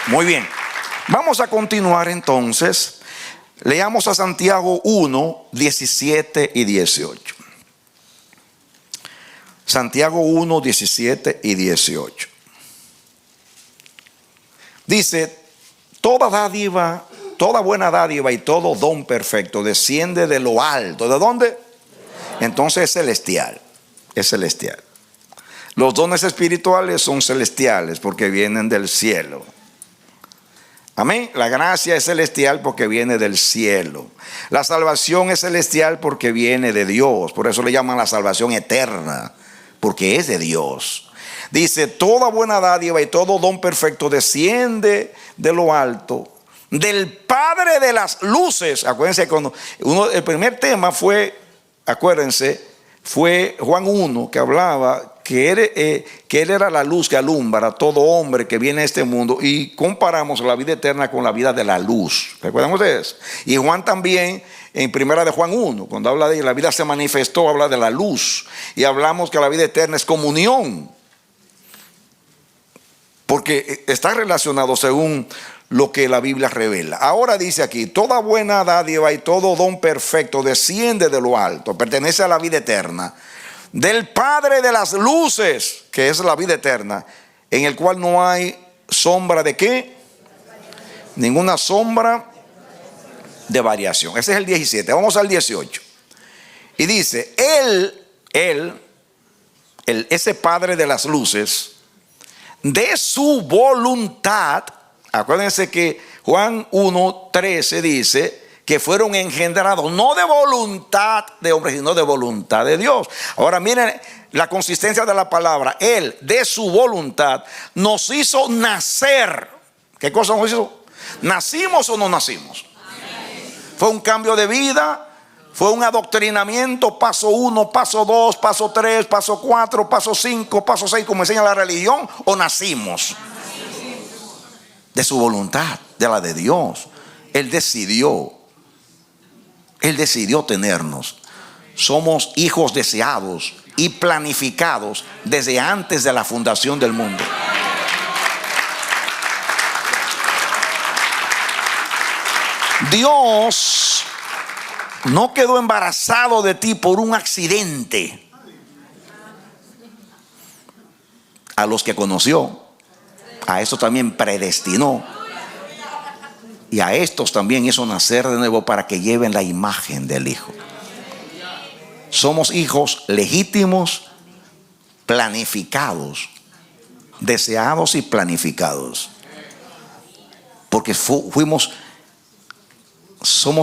Muy bien. Vamos a continuar entonces. Leamos a Santiago 1, 17 y 18. Santiago 1, 17 y 18. Dice: toda dádiva, toda buena dádiva y todo don perfecto desciende de lo alto. ¿De dónde? Entonces es celestial. Es celestial. Los dones espirituales son celestiales porque vienen del cielo. Amén. La gracia es celestial porque viene del cielo. La salvación es celestial porque viene de Dios. Por eso le llaman la salvación eterna, porque es de Dios. Dice: toda buena dádiva y todo don perfecto desciende de lo alto, del Padre de las luces. Acuérdense, el primer tema fue, fue Juan 1, que hablaba que él era la luz que alumbra a todo hombre que viene a este mundo, y comparamos la vida eterna con la vida de la luz. ¿Recuerdan ustedes? Y Juan también, en primera de Juan 1, cuando habla de la vida se manifestó, habla de la luz. Y hablamos que la vida eterna es comunión, porque está relacionado según lo que la Biblia revela. Ahora dice aquí: toda buena dádiva y todo don perfecto desciende de lo alto, pertenece a la vida eterna, del Padre de las luces, que es la vida eterna, en el cual no hay sombra de ¿qué? Ninguna sombra de variación. Ese es el 17. Vamos al 18. Y dice: ese Padre de las luces, de su voluntad. Acuérdense que Juan 1:13 dice que fueron engendrados no de voluntad de hombres, sino de voluntad de Dios. Ahora miren la consistencia de la palabra. Él, de su voluntad, nos hizo nacer. ¿Qué cosa nos hizo? ¿Nacimos o no nacimos? Fue un cambio de vida, fue un adoctrinamiento, paso 1, paso 2, paso 3, paso 4, paso 5, paso 6, como enseña la religión, o nacimos de su voluntad, de la de Dios. Él decidió tenernos. Somos hijos deseados y planificados desde antes de la fundación del mundo. Dios no quedó embarazado de ti por un accidente. A los que conoció, a eso también predestinó. Y a estos también hizo nacer de nuevo para que lleven la imagen del Hijo. Somos hijos legítimos, planificados, deseados y planificados. Porque somos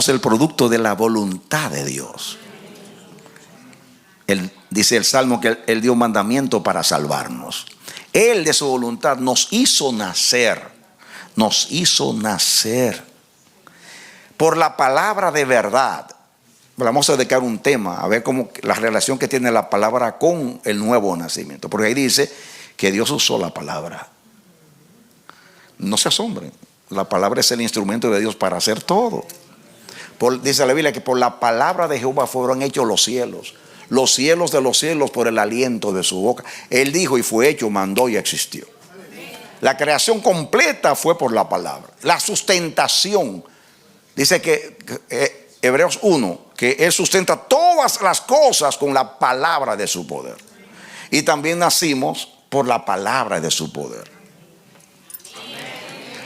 el producto de la voluntad de Dios. Él dice el Salmo que Él dio mandamiento para salvarnos. Él de su voluntad nos hizo nacer. Nos hizo nacer por la palabra de verdad. Vamos a dedicar un tema a ver cómo la relación que tiene la palabra con el nuevo nacimiento, porque ahí dice que Dios usó la palabra. No se asombren, la palabra es el instrumento de Dios para hacer todo. Dice la Biblia que por la palabra de Jehová fueron hechos los cielos de los cielos por el aliento de su boca. Él dijo y fue hecho, mandó y existió. La creación completa fue por la palabra. La sustentación, dice que Hebreos 1, que Él sustenta todas las cosas con la palabra de su poder. Y también nacimos por la palabra de su poder.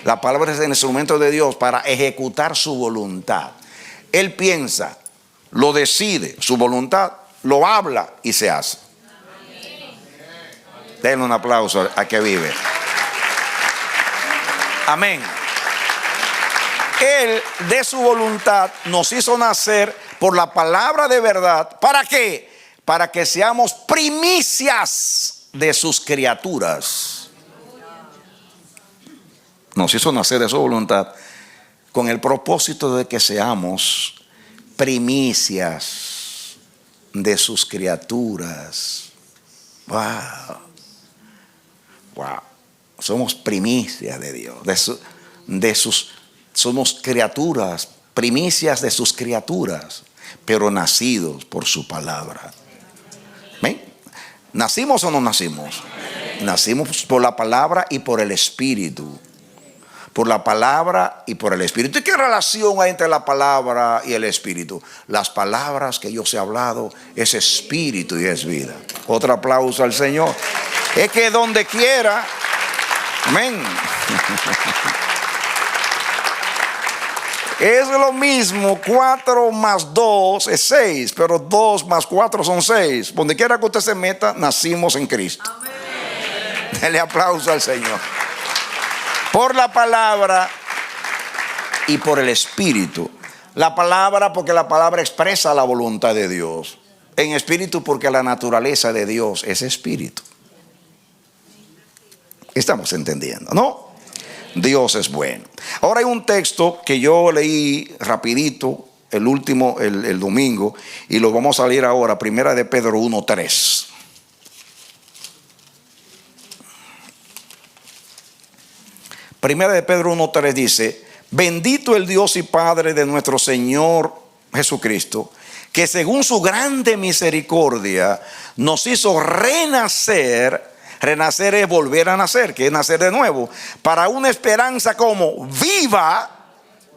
La palabra es el instrumento de Dios para ejecutar su voluntad. Él piensa, lo decide, su voluntad, lo habla y se hace. Denle un aplauso a que vive. Amén. Él de su voluntad nos hizo nacer por la palabra de verdad. ¿Para qué? Para que seamos primicias de sus criaturas. Nos hizo nacer de su voluntad con el propósito de que seamos primicias de sus criaturas. Wow. Wow. Somos primicias de Dios, somos criaturas, primicias de sus criaturas, pero nacidos por su palabra. ¿Ven? ¿Nacimos o no nacimos? Nacimos por la palabra y por el Espíritu. Por la palabra y por el Espíritu. ¿Y qué relación hay entre la palabra y el Espíritu? Las palabras que yo os he hablado es Espíritu y es vida. Otro aplauso al Señor. Es que donde quiera, amén, es lo mismo. 4 más 2 es 6, pero 2 más 4 son 6. Donde quiera que usted se meta, nacimos en Cristo. Amén. Dele aplauso al Señor. Por la palabra y por el Espíritu. La palabra, porque la palabra expresa la voluntad de Dios. En espíritu, porque la naturaleza de Dios es espíritu. Estamos entendiendo, ¿no? Dios es bueno. Ahora hay un texto que yo leí rapidito, el último, el domingo, y lo vamos a leer ahora, Primera de Pedro 1:3. Primera de Pedro 1:3 dice: bendito el Dios y Padre de nuestro Señor Jesucristo, que según su grande misericordia nos hizo renacer. Renacer es volver a nacer, que es nacer de nuevo, para una esperanza como viva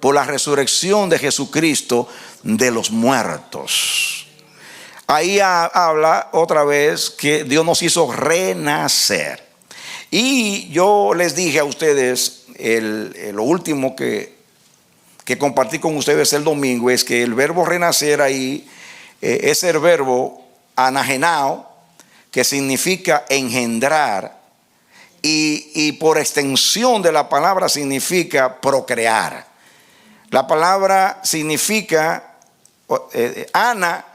por la resurrección de Jesucristo de los muertos. Ahí habla otra vez que Dios nos hizo renacer. Y yo les dije a ustedes, lo último que compartí con ustedes el domingo, es que el verbo renacer ahí es el verbo anagenao, que significa engendrar, y por extensión de la palabra significa procrear. La palabra significa ana,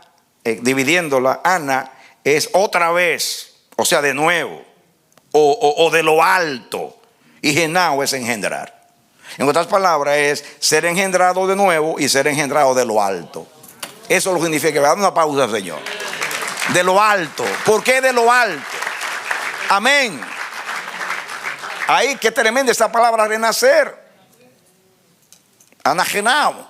dividiéndola, ana es otra vez, o sea, de nuevo, o de lo alto, y genao es engendrar. En otras palabras, es ser engendrado de nuevo y ser engendrado de lo alto. Eso lo significa. Dame una pausa, Señor. De lo alto. ¿Por qué de lo alto? Amén. Ahí, qué tremenda esta palabra renacer. Anagenao.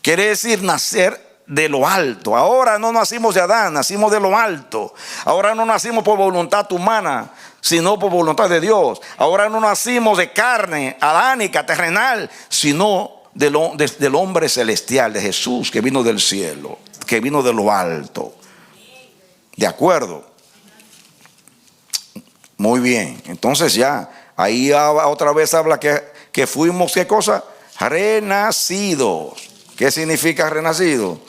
Quiere decir nacer de lo alto. Ahora no nacimos de Adán, nacimos de lo alto. Ahora no nacimos por voluntad humana, sino por voluntad de Dios. Ahora no nacimos de carne adánica, terrenal, sino del hombre celestial, de Jesús, que vino del cielo, que vino de lo alto. ¿De acuerdo? Muy bien. Entonces ya, ahí otra vez habla que fuimos, ¿qué cosa? Renacidos. ¿Qué significa renacido?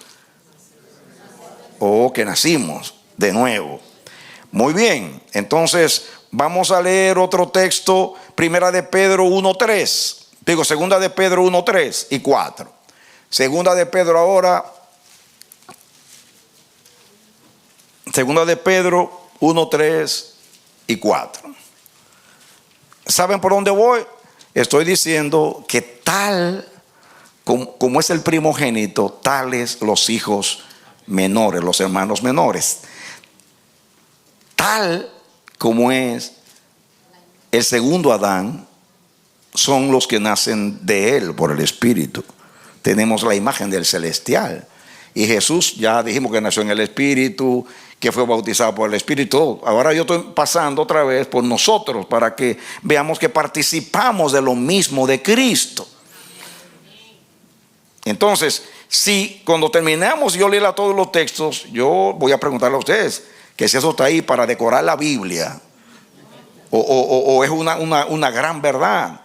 O que nacimos de nuevo. Muy bien. Entonces vamos a leer otro texto, Primera de Pedro 1:3. Digo, Segunda de Pedro 1:3 y 4. Segunda de Pedro ahora. Segunda de Pedro 1:3 y 4. ¿Saben por dónde voy? Estoy diciendo que tal como es el primogénito, tales los hijos menores, los hermanos menores. Tal como es el segundo Adán, son los que nacen de él por el Espíritu. Tenemos la imagen del celestial. Y Jesús, ya dijimos que nació en el Espíritu, que fue bautizado por el Espíritu. Ahora yo estoy pasando otra vez por nosotros para que veamos que participamos de lo mismo de Cristo. Entonces, si cuando terminamos yo leer todos los textos, yo voy a preguntarle a ustedes que si eso está ahí para decorar la Biblia o es una gran verdad.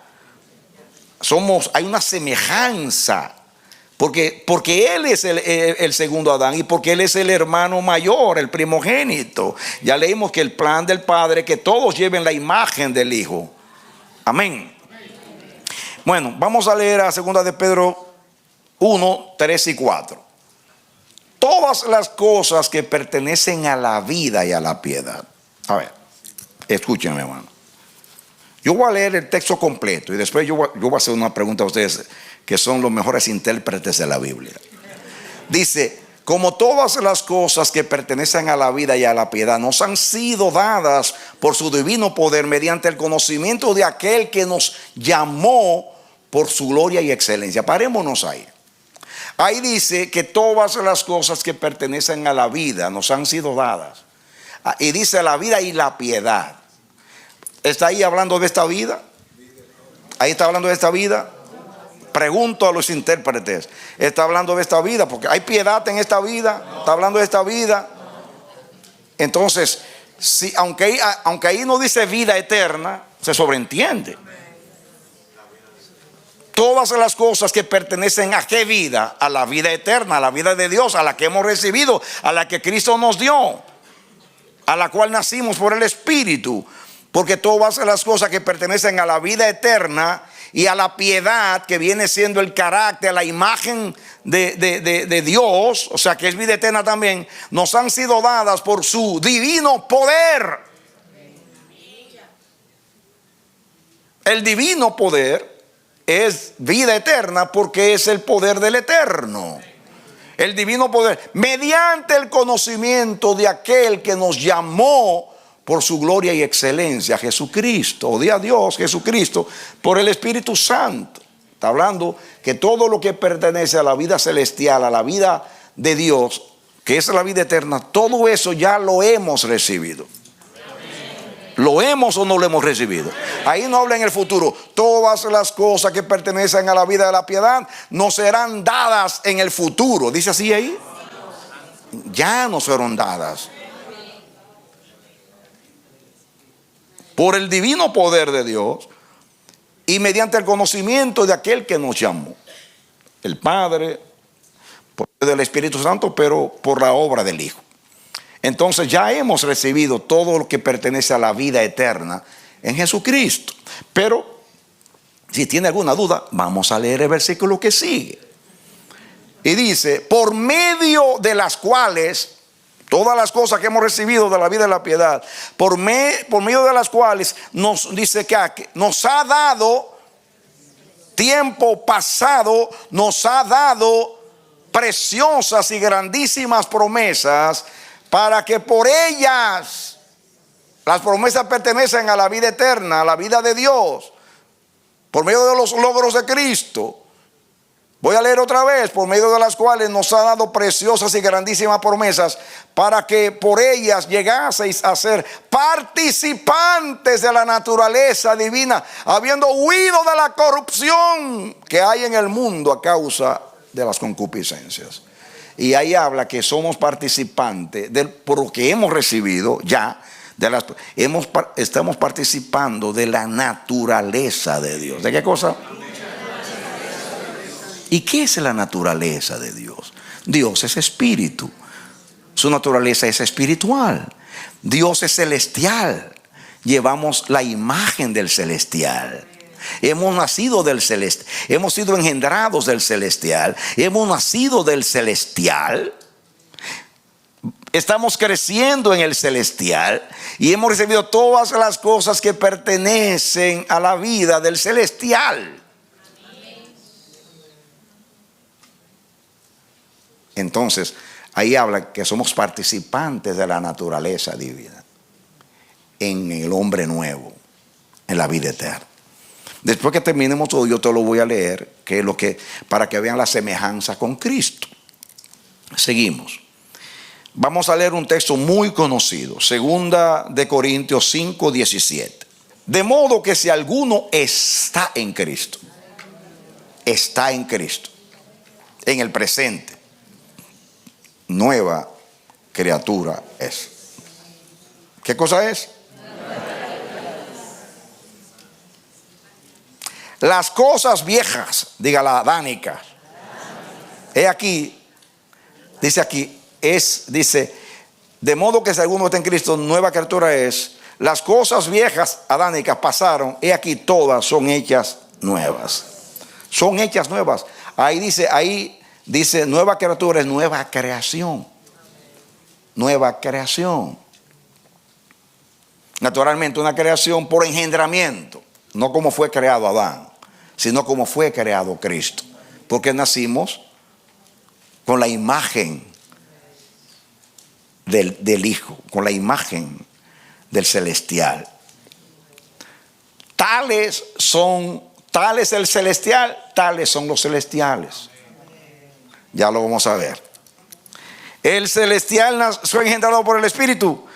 Hay una semejanza. Porque Él es el segundo Adán y porque Él es el hermano mayor, el primogénito. Ya leímos que el plan del Padre, que todos lleven la imagen del Hijo. Amén. Bueno, vamos a leer a Segunda de Pedro 1:3 y 4. Todas las cosas que pertenecen a la vida y a la piedad. A ver, escúchenme, hermano. Yo voy a leer el texto completo y después yo voy a hacer una pregunta a ustedes que son los mejores intérpretes de la Biblia. Dice: como todas las cosas que pertenecen a la vida y a la piedad nos han sido dadas por su divino poder mediante el conocimiento de aquel que nos llamó por su gloria y excelencia. Parémonos ahí. Ahí dice que todas las cosas que pertenecen a la vida nos han sido dadas. Y dice la vida y la piedad. ¿Está ahí hablando de esta vida? ¿Ahí está hablando de esta vida? Pregunto a los intérpretes: ¿está hablando de esta vida? Porque hay piedad en esta vida. ¿Está hablando de esta vida? Entonces, si, aunque ahí no dice vida eterna, se sobreentiende. Todas las cosas que pertenecen a qué vida: a la vida eterna, a la vida de Dios, a la que hemos recibido, a la que Cristo nos dio, a la cual nacimos por el Espíritu. Porque todas las cosas que pertenecen a la vida eterna y a la piedad, que viene siendo el carácter, la imagen de Dios, o sea que es vida eterna también, nos han sido dadas por su divino poder. El divino poder es vida eterna porque es el poder del Eterno. El divino poder, mediante el conocimiento de aquel que nos llamó por su gloria y excelencia, Jesucristo, o de a Dios, Jesucristo, por el Espíritu Santo. Está hablando que todo lo que pertenece a la vida celestial, a la vida de Dios, que es la vida eterna, todo eso ya lo hemos recibido. ¿Lo hemos o no lo hemos recibido? Ahí no habla en el futuro. Todas las cosas que pertenecen a la vida de la piedad nos serán dadas en el futuro. ¿Dice así ahí? Ya nos fueron dadas. Por el divino poder de Dios y mediante el conocimiento de aquel que nos llamó. El Padre, por medio del Espíritu Santo, pero por la obra del Hijo. Entonces ya hemos recibido todo lo que pertenece a la vida eterna en Jesucristo. Pero si tiene alguna duda, vamos a leer el versículo que sigue. Y dice: por medio de las cuales, todas las cosas que hemos recibido de la vida y la piedad, por medio de las cuales nos dice que nos ha dado, tiempo pasado, nos ha dado preciosas y grandísimas promesas, para que por ellas, las promesas pertenecen a la vida eterna, a la vida de Dios, por medio de los logros de Cristo. Voy a leer otra vez: por medio de las cuales nos ha dado preciosas y grandísimas promesas, para que por ellas llegaseis a ser participantes de la naturaleza divina, habiendo huido de la corrupción que hay en el mundo a causa de las concupiscencias. Y ahí habla que somos participantes por lo que hemos recibido ya. Estamos participando de la naturaleza de Dios. ¿De qué cosa? ¿Y qué es la naturaleza de Dios? Dios es espíritu. Su naturaleza es espiritual. Dios es celestial. Llevamos la imagen del celestial. Hemos nacido del celestial. Hemos sido engendrados del celestial. Hemos nacido del celestial. Estamos creciendo en el celestial. Y hemos recibido todas las cosas que pertenecen a la vida del celestial. Entonces, ahí habla que somos participantes de la naturaleza divina en el hombre nuevo, en la vida eterna. Después que terminemos todo, yo te lo voy a leer, que es lo que, para que vean la semejanza con Cristo. Seguimos. Vamos a leer un texto muy conocido, 2 de Corintios 5:17. De modo que si alguno está en Cristo, en el presente, nueva criatura es. ¿Qué cosa es? Las cosas viejas, diga la adánica. He aquí, dice, de modo que si alguno está en Cristo, nueva criatura es. Las cosas viejas adánicas pasaron, he aquí todas son hechas nuevas. Son hechas nuevas. Ahí dice nueva criatura es nueva creación. Nueva creación. Naturalmente una creación por engendramiento. No como fue creado Adán, sino como fue creado Cristo. Porque nacimos con la imagen del Hijo, con la imagen del celestial. Tales el celestial, tales son los celestiales. Ya lo vamos a ver. El celestial fue engendrado por el Espíritu.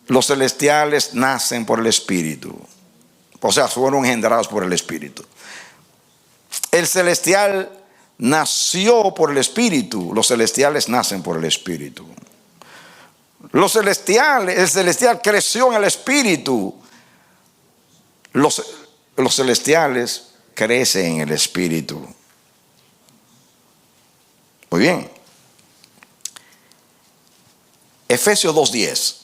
Los celestiales nacen por el Espíritu. O sea, fueron engendrados por el Espíritu. El celestial nació por el Espíritu. Los celestiales nacen por el Espíritu. El celestial creció en el Espíritu. Los celestiales crecen en el Espíritu. Muy bien. Efesios 2:10.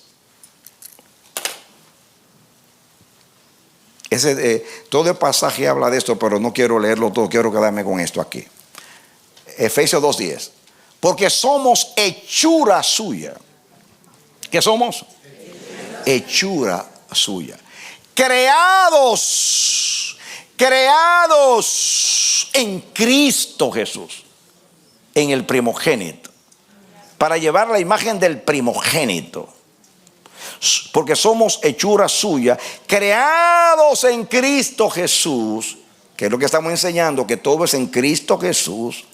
Todo el pasaje habla de esto, pero no quiero leerlo todo, quiero quedarme con esto aquí. Efesios 2:10. Porque somos hechura suya. ¿Qué somos? Hechura suya. Creados en Cristo Jesús, en el primogénito, para llevar la imagen del primogénito. Porque somos hechura suya, creados en Cristo Jesús, que es lo que estamos enseñando, que todo es en Cristo Jesús,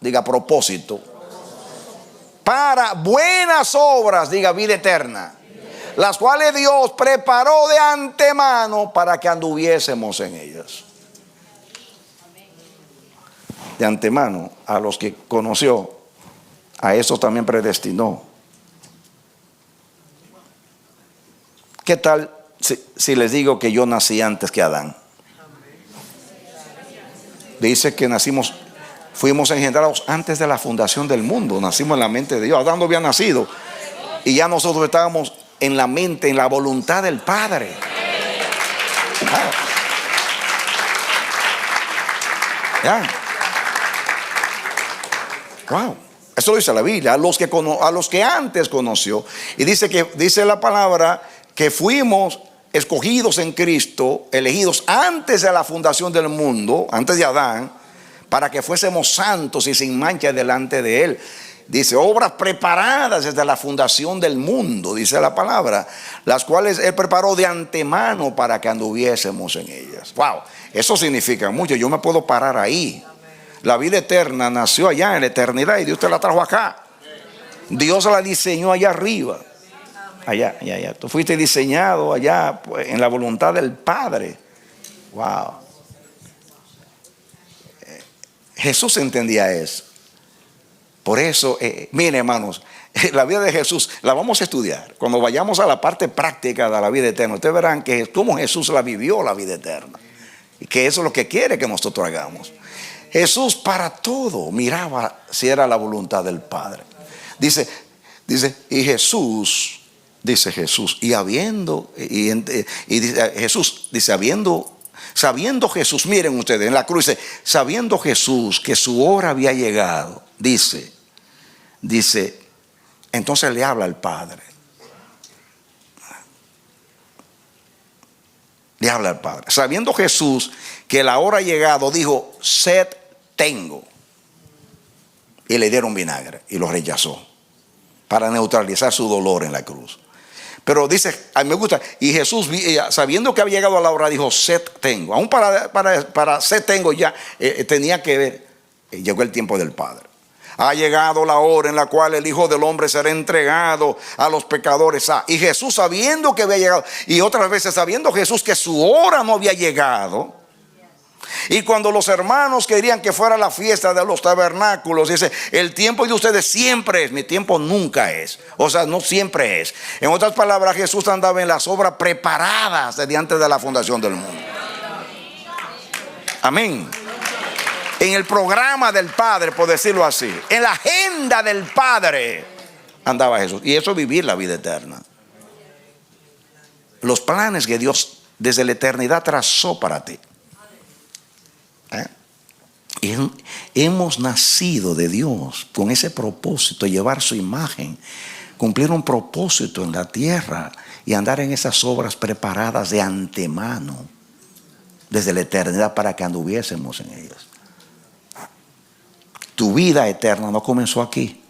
diga propósito, para buenas obras, diga vida eterna, las cuales Dios preparó de antemano para que anduviésemos en ellas. De antemano, a los que conoció, a esos también predestinó. ¿Qué tal si les digo que yo nací antes que Adán? Dice que fuimos engendrados antes de la fundación del mundo. Nacimos en la mente de Dios. Adán no había nacido y ya nosotros estábamos en la mente, en la voluntad del Padre. Wow. Eso lo dice la Biblia. A los que antes conoció. Y dice la palabra que fuimos escogidos en Cristo, elegidos antes de la fundación del mundo, antes de Adán, para que fuésemos santos y sin mancha delante de Él. Dice, obras preparadas desde la fundación del mundo, dice la palabra, las cuales Él preparó de antemano para que anduviésemos en ellas. Wow, eso significa mucho. Yo me puedo parar ahí. La vida eterna nació allá en la eternidad y Dios te la trajo acá. Dios la diseñó allá arriba. Allá. Tú fuiste diseñado allá, pues, en la voluntad del Padre. Wow. Jesús entendía eso. Por eso, miren, hermanos, la vida de Jesús la vamos a estudiar. Cuando vayamos a la parte práctica de la vida eterna, ustedes verán que cómo Jesús la vivió, la vida eterna. Y que eso es lo que quiere que nosotros hagamos. Jesús para todo miraba si era la voluntad del Padre. Dice, y Jesús, dice Jesús, sabiendo Jesús, miren ustedes, en la cruz dice, sabiendo Jesús que su hora había llegado, dice, entonces le habla al Padre. Le habla al Padre. Sabiendo Jesús que la hora ha llegado, dijo, sed tengo. Y le dieron vinagre y lo rechazó para neutralizar su dolor en la cruz. Pero dice, a mí me gusta, y Jesús, sabiendo que había llegado a la hora, dijo, sed tengo. Aún para sed tengo ya tenía que ver, llegó el tiempo del Padre. Ha llegado la hora en la cual el Hijo del Hombre será entregado a los pecadores. Y Jesús, sabiendo que había llegado, y otras veces sabiendo Jesús que su hora no había llegado. Y cuando los hermanos querían que fuera la fiesta de los tabernáculos, dice, el tiempo de ustedes siempre es, mi tiempo nunca es. O sea, no siempre es. En otras palabras, Jesús andaba en las obras preparadas desde antes de la fundación del mundo. Amén. En el programa del Padre, por decirlo así, en la agenda del Padre andaba Jesús. Y eso es vivir la vida eterna. Los planes que Dios desde la eternidad trazó para ti. Hemos nacido de Dios con ese propósito, llevar su imagen, cumplir un propósito en la tierra y andar en esas obras preparadas de antemano desde la eternidad para que anduviésemos en ellas. Tu vida eterna no comenzó aquí,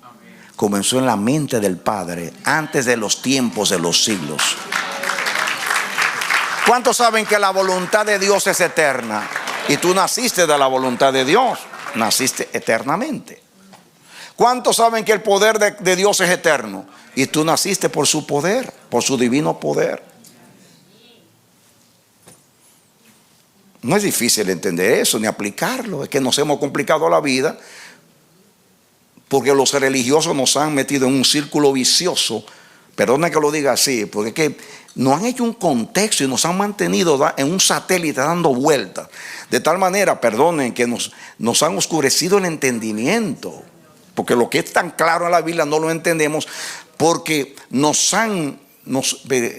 comenzó en la mente del Padre antes de los tiempos de los siglos. ¿Cuántos saben que la voluntad de Dios es eterna? Y tú naciste de la voluntad de Dios, naciste eternamente. ¿Cuántos saben que el poder de Dios es eterno? Y tú naciste por su poder, por su divino poder. No es difícil entender eso ni aplicarlo. Es que nos hemos complicado la vida porque los religiosos nos han metido en un círculo vicioso. Perdona que lo diga así, porque es que nos han hecho un contexto y nos han mantenido en un satélite dando vueltas. De tal manera, perdonen, que nos han oscurecido el entendimiento. Porque lo que es tan claro en la Biblia no lo entendemos, porque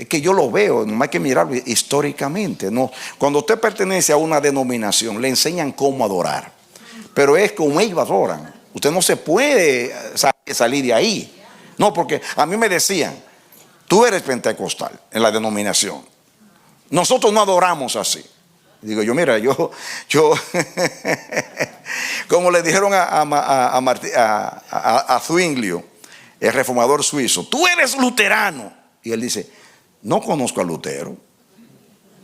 que yo lo veo, no hay que mirarlo históricamente. No, cuando usted pertenece a una denominación, le enseñan cómo adorar, pero es como ellos adoran. Usted no se puede salir de ahí. No, porque a mí me decían, tú eres pentecostal en la denominación, nosotros no adoramos así. Digo yo, mira, yo como le dijeron a Zwinglio, el reformador suizo, tú eres luterano. Y él dice, no conozco a Lutero,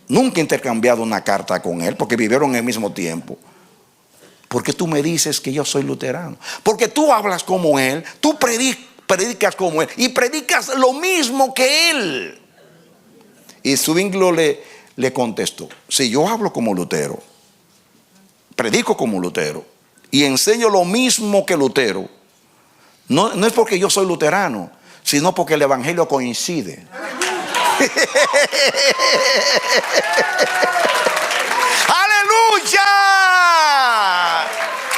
nunca he intercambiado una carta con él, porque vivieron en el mismo tiempo. ¿Por qué tú me dices que yo soy luterano? Porque tú hablas como él, tú predicas como él y predicas lo mismo que él. Y Zwinglio le contestó, si yo hablo como Lutero, predico como Lutero y enseño lo mismo que Lutero, no es porque yo soy luterano, sino porque el evangelio coincide. ¡Aleluya!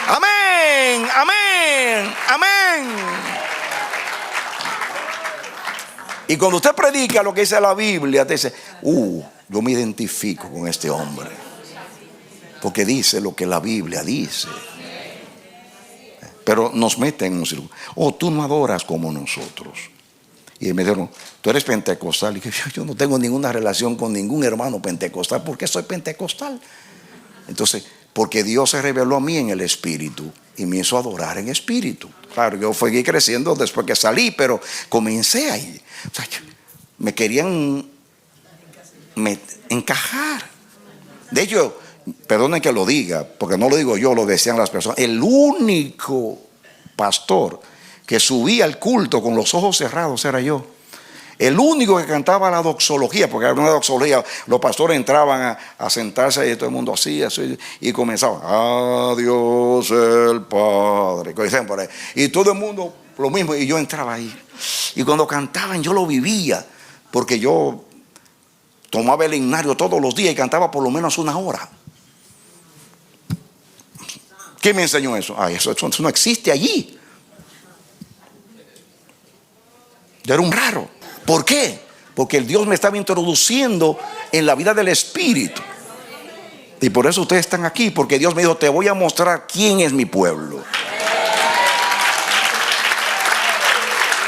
Amén, amén, amén. Y cuando usted predica lo que dice la Biblia, te dice, yo me identifico con este hombre, porque dice lo que la Biblia dice. Pero nos meten en un círculo. Tú no adoras como nosotros. Y me dijeron, tú eres pentecostal. Y dije, yo no tengo ninguna relación con ningún hermano pentecostal. ¿Por qué soy pentecostal? Entonces, porque Dios se reveló a mí en el espíritu y me hizo adorar en espíritu. Claro, yo fui creciendo después que salí, pero comencé ahí. O sea, me querían encajar. De hecho, perdonen que lo diga, porque no lo digo yo, lo decían las personas. El único pastor que subía al culto con los ojos cerrados era yo. El único que cantaba la doxología, porque era una doxología, los pastores entraban a sentarse y todo el mundo así, y comenzaban, a Dios el Padre, y todo el mundo lo mismo, y yo entraba ahí. Y cuando cantaban yo lo vivía, porque yo tomaba el himnario todos los días y cantaba por lo menos una hora. ¿Quién me enseñó eso? Eso no existe allí. Yo era un raro. ¿Por qué? Porque el Dios me estaba introduciendo en la vida del Espíritu. Y por eso ustedes están aquí, porque Dios me dijo, te voy a mostrar quién es mi pueblo.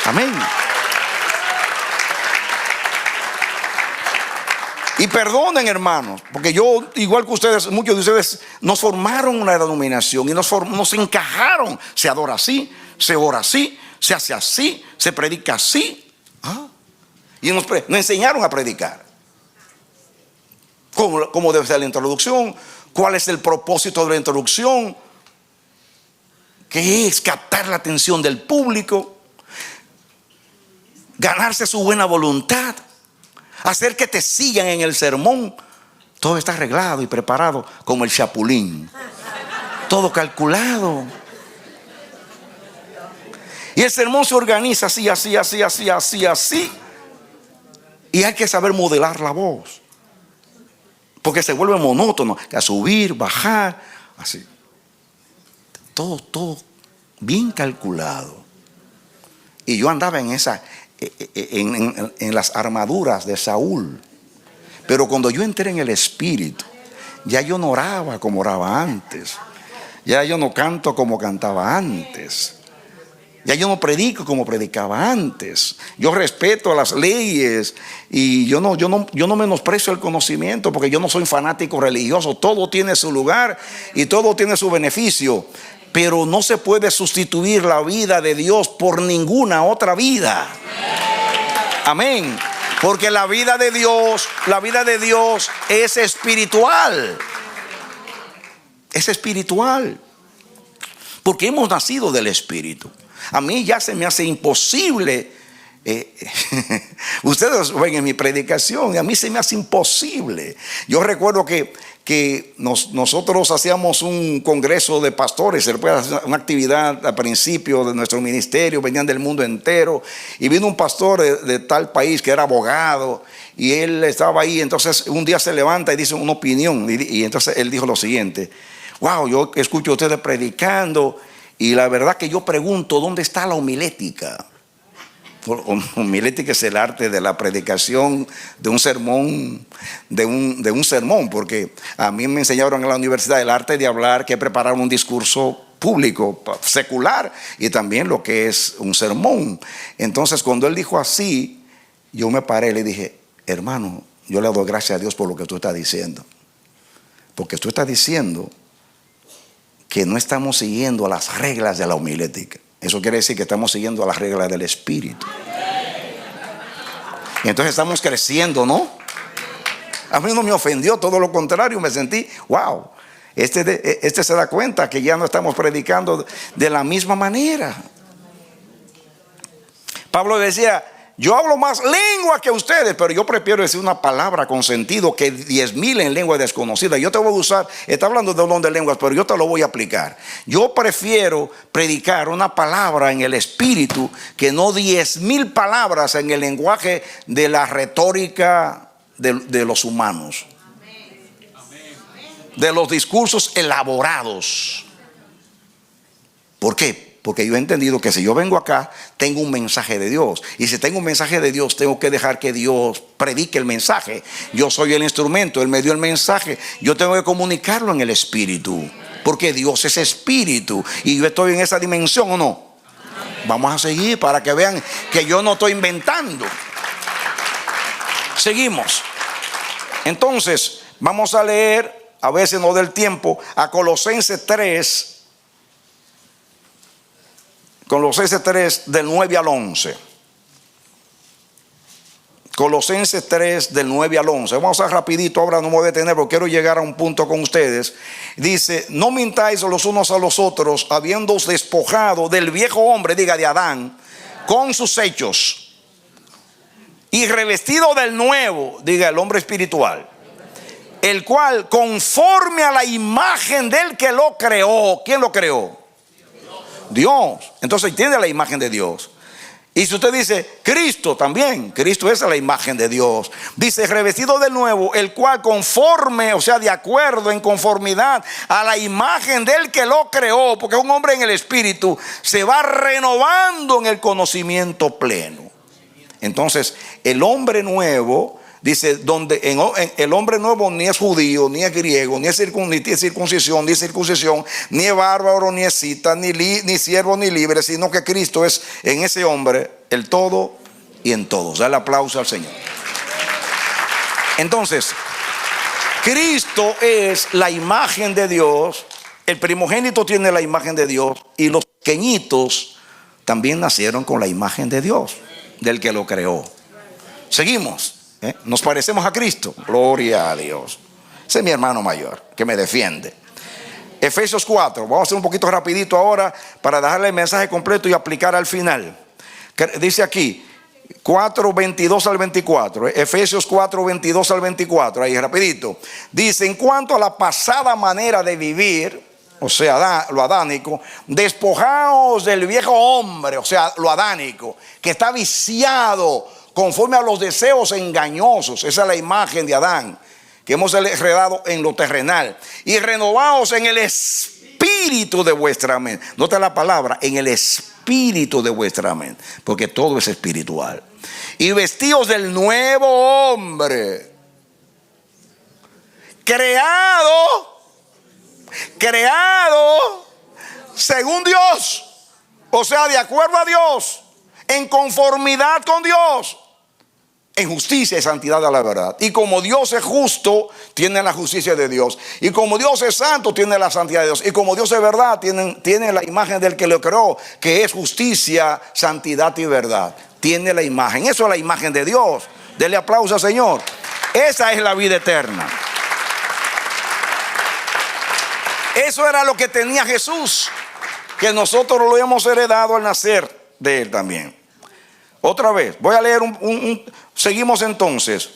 Amén. Y perdonen, hermanos, porque yo, igual que ustedes, muchos de ustedes nos formaron una denominación y nos encajaron. Se adora así, se ora así, se hace así, se predica así. Y nos enseñaron a predicar. ¿Cómo debe ser la introducción? ¿Cuál es el propósito de la introducción? ¿Qué es captar la atención del público? Ganarse su buena voluntad. Hacer que te sigan en el sermón. Todo está arreglado y preparado como el chapulín. Todo calculado. Y el sermón se organiza así, así, así, así, así, así. Y hay que saber modelar la voz, porque se vuelve monótono. A subir, bajar, así. Todo bien calculado. Y yo andaba en las armaduras de Saúl. Pero cuando yo entré en el Espíritu, ya yo no oraba como oraba antes. Ya yo no canto como cantaba antes. Ya yo no predico como predicaba antes. Yo respeto las leyes y yo no menosprecio el conocimiento, porque yo no soy fanático religioso. Todo tiene su lugar y todo tiene su beneficio. Pero no se puede sustituir la vida de Dios por ninguna otra vida. Amén. Porque la vida de Dios es espiritual. Es espiritual. Porque hemos nacido del Espíritu. A mí ya se me hace imposible. Ustedes ven en mi predicación y a mí se me hace imposible. Yo recuerdo que nosotros hacíamos un congreso de pastores, una actividad al principio de nuestro ministerio, venían del mundo entero, y vino un pastor de tal país que era abogado, y él estaba ahí. Entonces un día se levanta y dice una opinión, y entonces él dijo lo siguiente: wow, yo escucho a ustedes predicando y la verdad que yo pregunto, ¿dónde está la homilética? Homilética es el arte de la predicación de un sermón, de un sermón, porque a mí me enseñaron en la universidad el arte de hablar, que preparar un discurso público, secular, y también lo que es un sermón. Entonces cuando él dijo así, yo me paré y le dije: hermano, yo le doy gracias a Dios por lo que tú estás diciendo, porque tú estás diciendo que no estamos siguiendo las reglas de la homilética. Eso quiere decir que estamos siguiendo las reglas del Espíritu. Y entonces estamos creciendo, ¿no? A mí no me ofendió, todo lo contrario, me sentí, wow, este se da cuenta que ya no estamos predicando de la misma manera. Pablo decía: yo hablo más lengua que ustedes, pero yo prefiero decir una palabra con sentido que 10,000 en lengua desconocida. Yo te voy a usar, está hablando de don de lenguas, pero yo te lo voy a aplicar. Yo prefiero predicar una palabra en el Espíritu que no 10,000 palabras en el lenguaje de la retórica de los humanos, de los discursos elaborados. ¿Por qué? Porque yo he entendido que si yo vengo acá, tengo un mensaje de Dios. Y si tengo un mensaje de Dios, tengo que dejar que Dios predique el mensaje. Yo soy el instrumento, Él me dio el mensaje. Yo tengo que comunicarlo en el Espíritu, porque Dios es Espíritu. Y yo estoy en esa dimensión, ¿o no? Vamos a seguir para que vean que yo no estoy inventando. Seguimos. Entonces, vamos a leer, a veces no del tiempo, a Colosenses 3. Colosenses 3 del 9 al 11. Colosenses 3 del 9 al 11. Vamos a rapidito, ahora no me voy a detener porque quiero llegar a un punto con ustedes. Dice: no mintáis los unos a los otros, habiéndoos despojado del viejo hombre, diga de Adán, con sus hechos, y revestido del nuevo, diga el hombre espiritual, el cual conforme a la imagen del que lo creó. ¿Quién lo creó? Dios. Entonces tiene la imagen de Dios. Y si usted dice Cristo, también Cristo es la imagen de Dios. Dice: revestido del nuevo, el cual conforme, o sea, de acuerdo, en conformidad a la imagen del que lo creó, porque un hombre en el Espíritu se va renovando en el conocimiento pleno. Entonces el hombre nuevo, dice, donde el hombre nuevo ni es judío, ni es griego, ni es circuncisión, ni circuncisión, ni es bárbaro, ni es cita, ni siervo, ni libre, sino que Cristo es en ese hombre el todo y en todos. Da el aplauso al Señor. Entonces, Cristo es la imagen de Dios. El primogénito tiene la imagen de Dios, y los pequeñitos también nacieron con la imagen de Dios, del que lo creó. Seguimos. Nos parecemos a Cristo. Gloria a Dios. Ese es mi hermano mayor que me defiende. Efesios 4. Vamos a hacer un poquito rapidito ahora para dejarle el mensaje completo y aplicar al final. Dice aquí 4, 22 al 24. Efesios 4, 22 al 24. Ahí rapidito. Dice: en cuanto a la pasada manera de vivir, o sea, lo adánico, despojaos del viejo hombre, o sea, lo adánico, que está viciado conforme a los deseos engañosos. Esa es la imagen de Adán, que hemos heredado en lo terrenal. Y renovaos en el espíritu de vuestra mente. Nota la palabra, en el espíritu de vuestra mente, porque todo es espiritual. Y vestíos del nuevo hombre, creado según Dios. O sea, de acuerdo a Dios, en conformidad con Dios, en justicia y santidad a la verdad. Y como Dios es justo, tiene la justicia de Dios. Y como Dios es santo, tiene la santidad de Dios. Y como Dios es verdad, tiene la imagen del que lo creó, que es justicia, santidad y verdad. Tiene la imagen. Eso es la imagen de Dios. Dele aplauso al Señor. Esa es la vida eterna. Eso era lo que tenía Jesús, que nosotros lo hemos heredado al nacer de Él también. Otra vez, voy a leer seguimos entonces.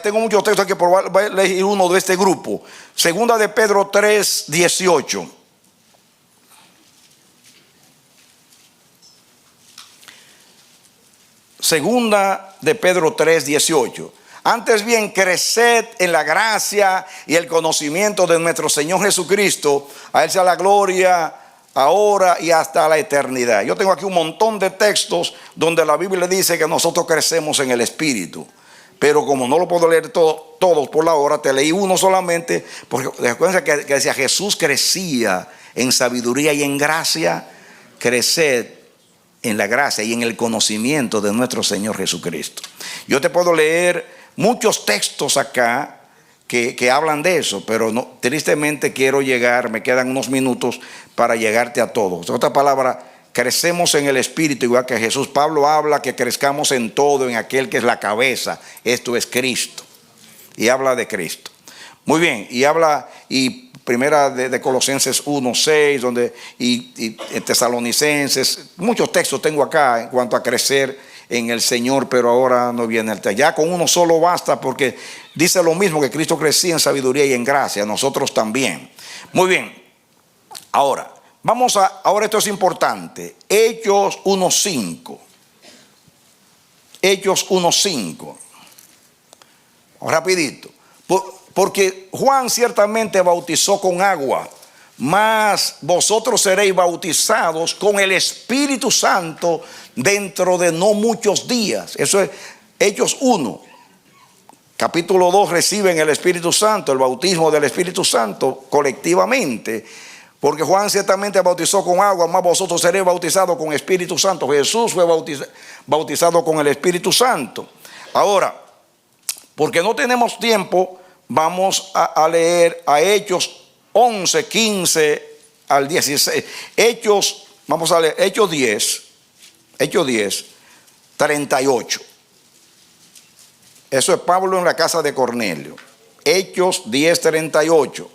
Tengo muchos textos aquí, pero voy a leer uno de este grupo. Segunda de Pedro 3, 18. Segunda de Pedro 3, 18. Antes bien, creced en la gracia y el conocimiento de nuestro Señor Jesucristo. A Él sea la gloria ahora y hasta la eternidad. Yo tengo aquí un montón de textos donde la Biblia dice que nosotros crecemos en el Espíritu. Pero como no lo puedo leer todos por la hora, te leí uno solamente. Porque recuerden que decía Jesús crecía en sabiduría y en gracia. Creced en la gracia y en el conocimiento de nuestro Señor Jesucristo. Yo te puedo leer muchos textos acá que hablan de eso, pero no, tristemente quiero llegar, me quedan unos minutos para llegarte a todos. Otra palabra, crecemos en el Espíritu igual que Jesús. Pablo habla que crezcamos en todo, en aquel que es la cabeza, esto es Cristo. Y habla de Cristo. Muy bien, y habla, y primera de Colosenses 1:6, donde, y Tesalonicenses, muchos textos tengo acá en cuanto a crecer en el Señor, pero ahora no viene el tema. Ya con uno solo basta, porque dice lo mismo, que Cristo crecía en sabiduría y en gracia, nosotros también. Muy bien, ahora esto es importante. Hechos 1:5. Hechos 1:5. Rapidito. Porque Juan ciertamente bautizó con agua, mas vosotros seréis bautizados con el Espíritu Santo dentro de no muchos días. Eso es Hechos 1. Capítulo 2 reciben el Espíritu Santo, el bautismo del Espíritu Santo colectivamente. Porque Juan ciertamente bautizó con agua, mas vosotros seréis bautizados con Espíritu Santo. Jesús fue bautizado con el Espíritu Santo. Ahora, porque no tenemos tiempo, vamos a leer a Hechos 11, 15 al 16. Vamos a leer Hechos 10, 38. Eso es Pablo en la casa de Cornelio. Hechos 10, 38.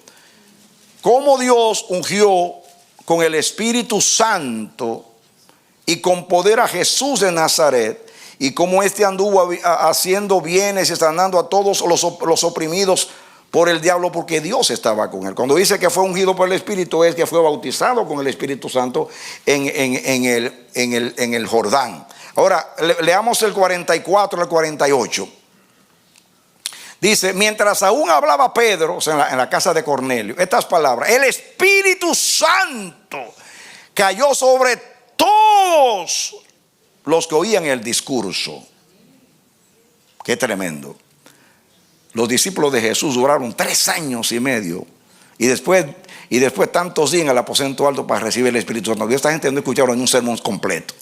Cómo Dios ungió con el Espíritu Santo y con poder a Jesús de Nazaret, y cómo éste anduvo haciendo bienes y sanando a todos los oprimidos por el diablo, porque Dios estaba con él. Cuando dice que fue ungido por el Espíritu, es que fue bautizado con el Espíritu Santo en el Jordán. Ahora, leamos el 44 al 48. Dice, mientras aún hablaba Pedro, o sea, en la casa de Cornelio, estas palabras, el Espíritu Santo cayó sobre todos los que oían el discurso. Qué tremendo. Los discípulos de Jesús duraron 3 años y medio. Y después tantos días en el aposento alto para recibir el Espíritu Santo. Esta gente no escucharon ni un sermón completo.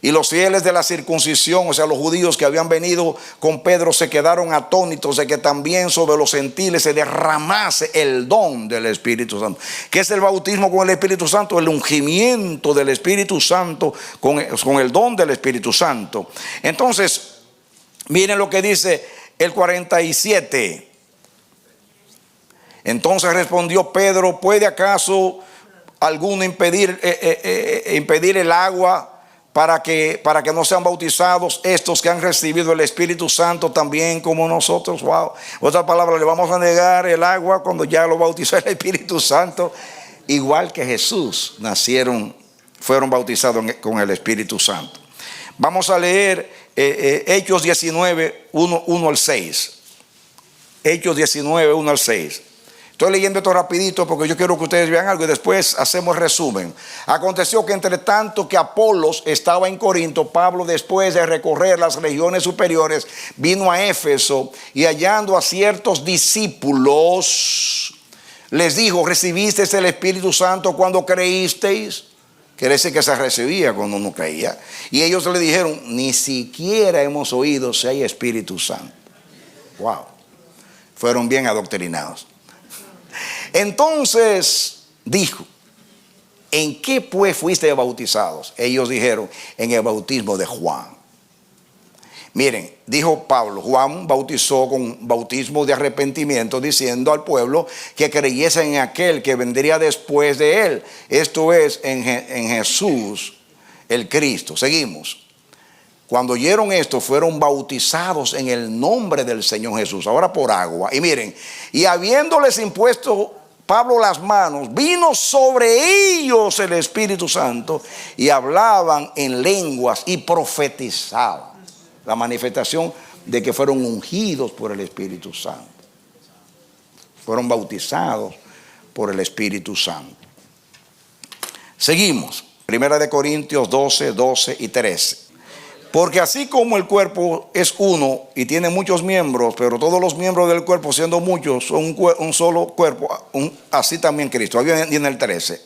Y los fieles de la circuncisión, o sea, los judíos que habían venido con Pedro, se quedaron atónitos de que también sobre los gentiles se derramase el don del Espíritu Santo. ¿Qué es el bautismo con el Espíritu Santo? El ungimiento del Espíritu Santo con el don del Espíritu Santo. Entonces, miren lo que dice el 47. Entonces respondió Pedro, ¿puede acaso alguno impedir el agua para que no sean bautizados estos que han recibido el Espíritu Santo también como nosotros? Wow. Otra palabra, le vamos a negar el agua cuando ya lo bautizó el Espíritu Santo. Igual que Jesús, fueron bautizados con el Espíritu Santo. Vamos a leer Hechos 19, 1 al 6. Hechos 19, 1 al 6. Estoy leyendo esto rapidito porque yo quiero que ustedes vean algo y después hacemos el resumen. Aconteció que entre tanto que Apolos estaba en Corinto, Pablo, después de recorrer las regiones superiores, vino a Éfeso, y hallando a ciertos discípulos, les dijo, ¿recibisteis el Espíritu Santo cuando creísteis? Quiere decir que se recibía cuando uno creía. Y ellos le dijeron, ni siquiera hemos oído si hay Espíritu Santo. Wow. Fueron bien adoctrinados. Entonces dijo, ¿en qué pues fuiste bautizados? Ellos dijeron, en el bautismo de Juan. Miren, dijo Pablo, Juan bautizó con bautismo de arrepentimiento, diciendo al pueblo que creyesen en aquel que vendría después de él. Esto es, en Jesús, el Cristo. Seguimos. Cuando oyeron esto, fueron bautizados en el nombre del Señor Jesús, ahora por agua. Y miren, y habiéndoles impuesto Pablo las manos, vino sobre ellos el Espíritu Santo y hablaban en lenguas y profetizaban. La manifestación de que fueron ungidos por el Espíritu Santo. Fueron bautizados por el Espíritu Santo. Seguimos. Primera de Corintios 12, 12 y 13. Porque así como el cuerpo es uno y tiene muchos miembros, pero todos los miembros del cuerpo, siendo muchos, son un solo cuerpo, así también Cristo. Ahí viene el 13.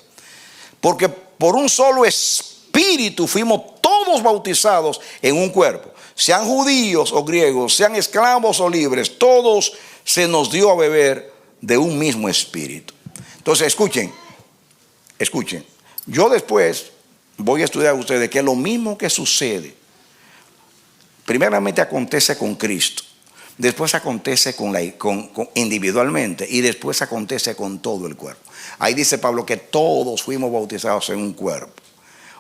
Porque por un solo Espíritu fuimos todos bautizados en un cuerpo. Sean judíos o griegos, sean esclavos o libres, todos se nos dio a beber de un mismo espíritu. Entonces, escuchen. Yo después voy a estudiar a ustedes que lo mismo que sucede, primeramente acontece con Cristo, después acontece individualmente y después acontece con todo el cuerpo. Ahí dice Pablo que todos fuimos bautizados en un cuerpo.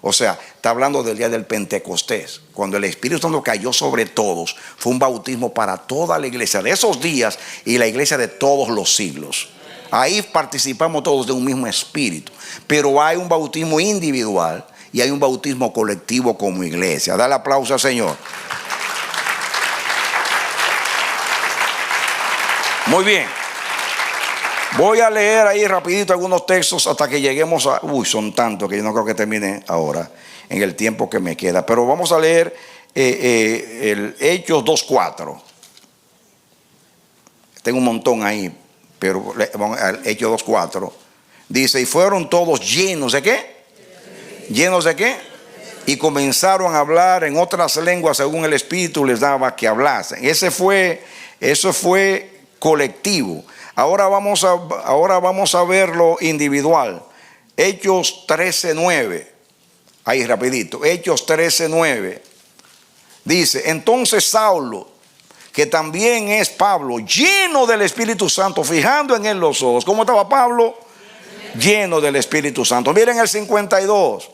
O sea, está hablando del día del Pentecostés, cuando el Espíritu Santo cayó sobre todos. Fue un bautismo para toda la iglesia de esos días y la iglesia de todos los siglos. Ahí participamos todos de un mismo espíritu. Pero hay un bautismo individual y hay un bautismo colectivo como iglesia. Dale aplauso al Señor. Muy bien. Voy a leer ahí rapidito algunos textos hasta que lleguemos a... son tantos que yo no creo que termine ahora en el tiempo que me queda. Pero vamos a leer el Hechos 2.4. Tengo un montón ahí, pero vamos al Hechos 2.4. Dice, y fueron todos llenos ¿de qué? ¿Llenos de qué? Y comenzaron a hablar en otras lenguas según el Espíritu les daba que hablasen. Eso fue colectivo. Ahora vamos a ver lo individual. Hechos 13:9. Ahí rapidito. Hechos 13:9. Dice, entonces Saulo, que también es Pablo, lleno del Espíritu Santo, fijando en él los ojos. ¿Cómo estaba Pablo? Lleno del Espíritu Santo. Miren el 52.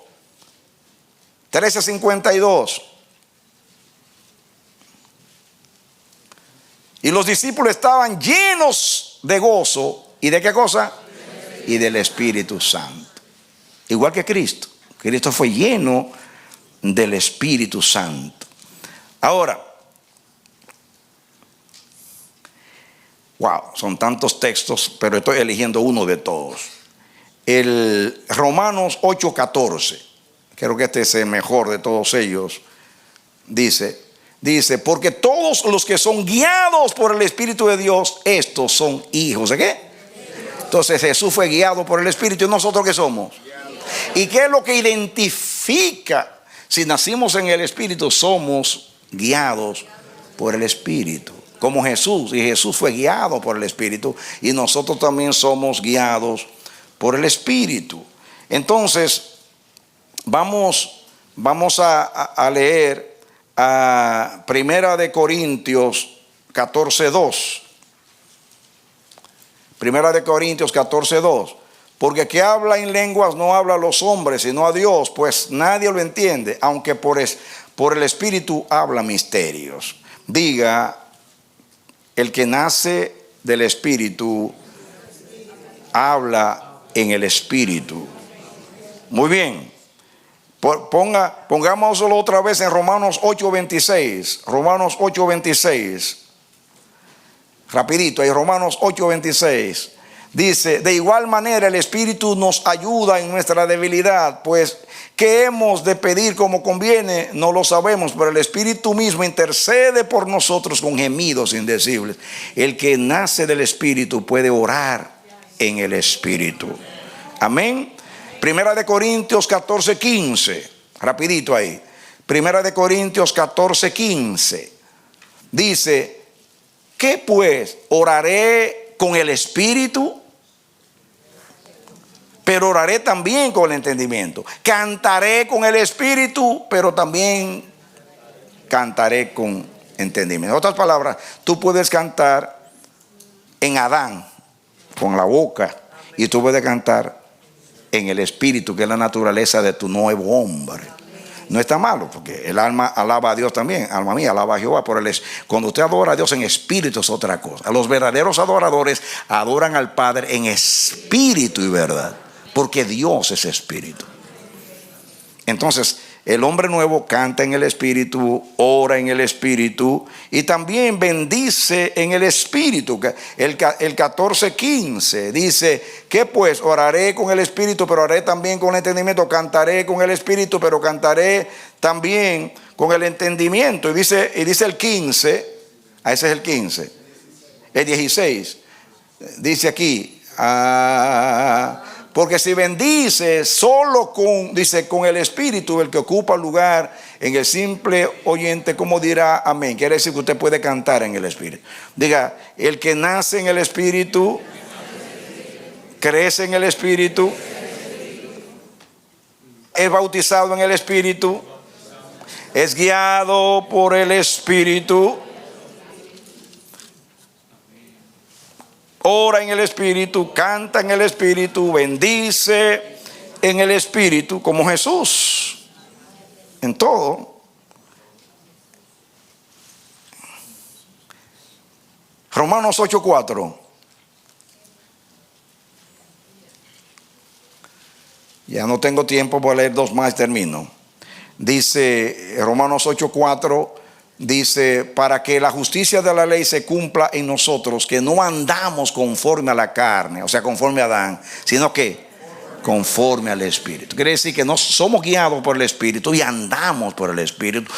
13:52. Y los discípulos estaban llenos de gozo. ¿Y de qué cosa? Y del Espíritu Santo. Igual que Cristo. Cristo fue lleno del Espíritu Santo. Ahora, wow, son tantos textos, pero estoy eligiendo uno de todos. El Romanos 8:14. Creo que este es el mejor de todos ellos. Dice, porque todos los que son guiados por el Espíritu de Dios, estos son hijos. ¿De qué? Entonces Jesús fue guiado por el Espíritu. ¿Y nosotros qué somos? ¿Y qué es lo que identifica? Si nacimos en el Espíritu, somos guiados por el Espíritu. Como Jesús. Y Jesús fue guiado por el Espíritu. Y nosotros también somos guiados por el Espíritu. Entonces, vamos a leer a Primera de Corintios 14:2. Primera de Corintios 14:2. Porque que habla en lenguas no habla a los hombres, sino a Dios, pues nadie lo entiende, aunque por el Espíritu habla misterios. Diga, el que nace del Espíritu habla en el Espíritu. Muy bien. Pongámoslo otra vez en Romanos 8:26. Romanos 8:26. Rapidito, ahí Romanos 8:26. Dice, de igual manera el Espíritu nos ayuda en nuestra debilidad, pues ¿qué hemos de pedir como conviene? No lo sabemos, pero el Espíritu mismo intercede por nosotros con gemidos indecibles. El que nace del Espíritu puede orar en el Espíritu. Amén. Primera de Corintios 14:15. Rapidito ahí. Primera de Corintios 14:15. Dice, ¿qué pues? Oraré con el espíritu, pero oraré también con el entendimiento. Cantaré con el espíritu, pero también cantaré con entendimiento. En otras palabras, tú puedes cantar en Adán, con la boca, y tú puedes cantar en el espíritu, que es la naturaleza de tu nuevo hombre. No está malo, porque el alma alaba a Dios también. Alma mía, alaba a Jehová. Cuando usted adora a Dios en espíritu es otra cosa. Los verdaderos adoradores adoran al Padre en espíritu y verdad, porque Dios es espíritu. Entonces, el hombre nuevo canta en el espíritu, ora en el espíritu y también bendice en el espíritu. El 14:15 dice, ¿qué pues? Oraré con el espíritu, pero oraré también con el entendimiento. Cantaré con el espíritu, pero cantaré también con el entendimiento. Y dice el 15, ese es el 15. El 16 dice aquí, porque si bendice solo con el espíritu, el que ocupa el lugar en el simple oyente, ¿cómo dirá amén? Quiere decir que usted puede cantar en el espíritu. Diga, el que nace en el espíritu, crece en el espíritu, es bautizado en el espíritu, es guiado por el espíritu, ora en el espíritu, canta en el espíritu, bendice en el espíritu, como Jesús en todo. Romanos 8:4. Ya no tengo tiempo, voy a leer dos más y termino. Dice Romanos 8:4. Dice, para que la justicia de la ley se cumpla en nosotros, que no andamos conforme a la carne, o sea, conforme a Adán, sino que conforme al Espíritu. Quiere decir que no somos guiados por el Espíritu y andamos por el Espíritu.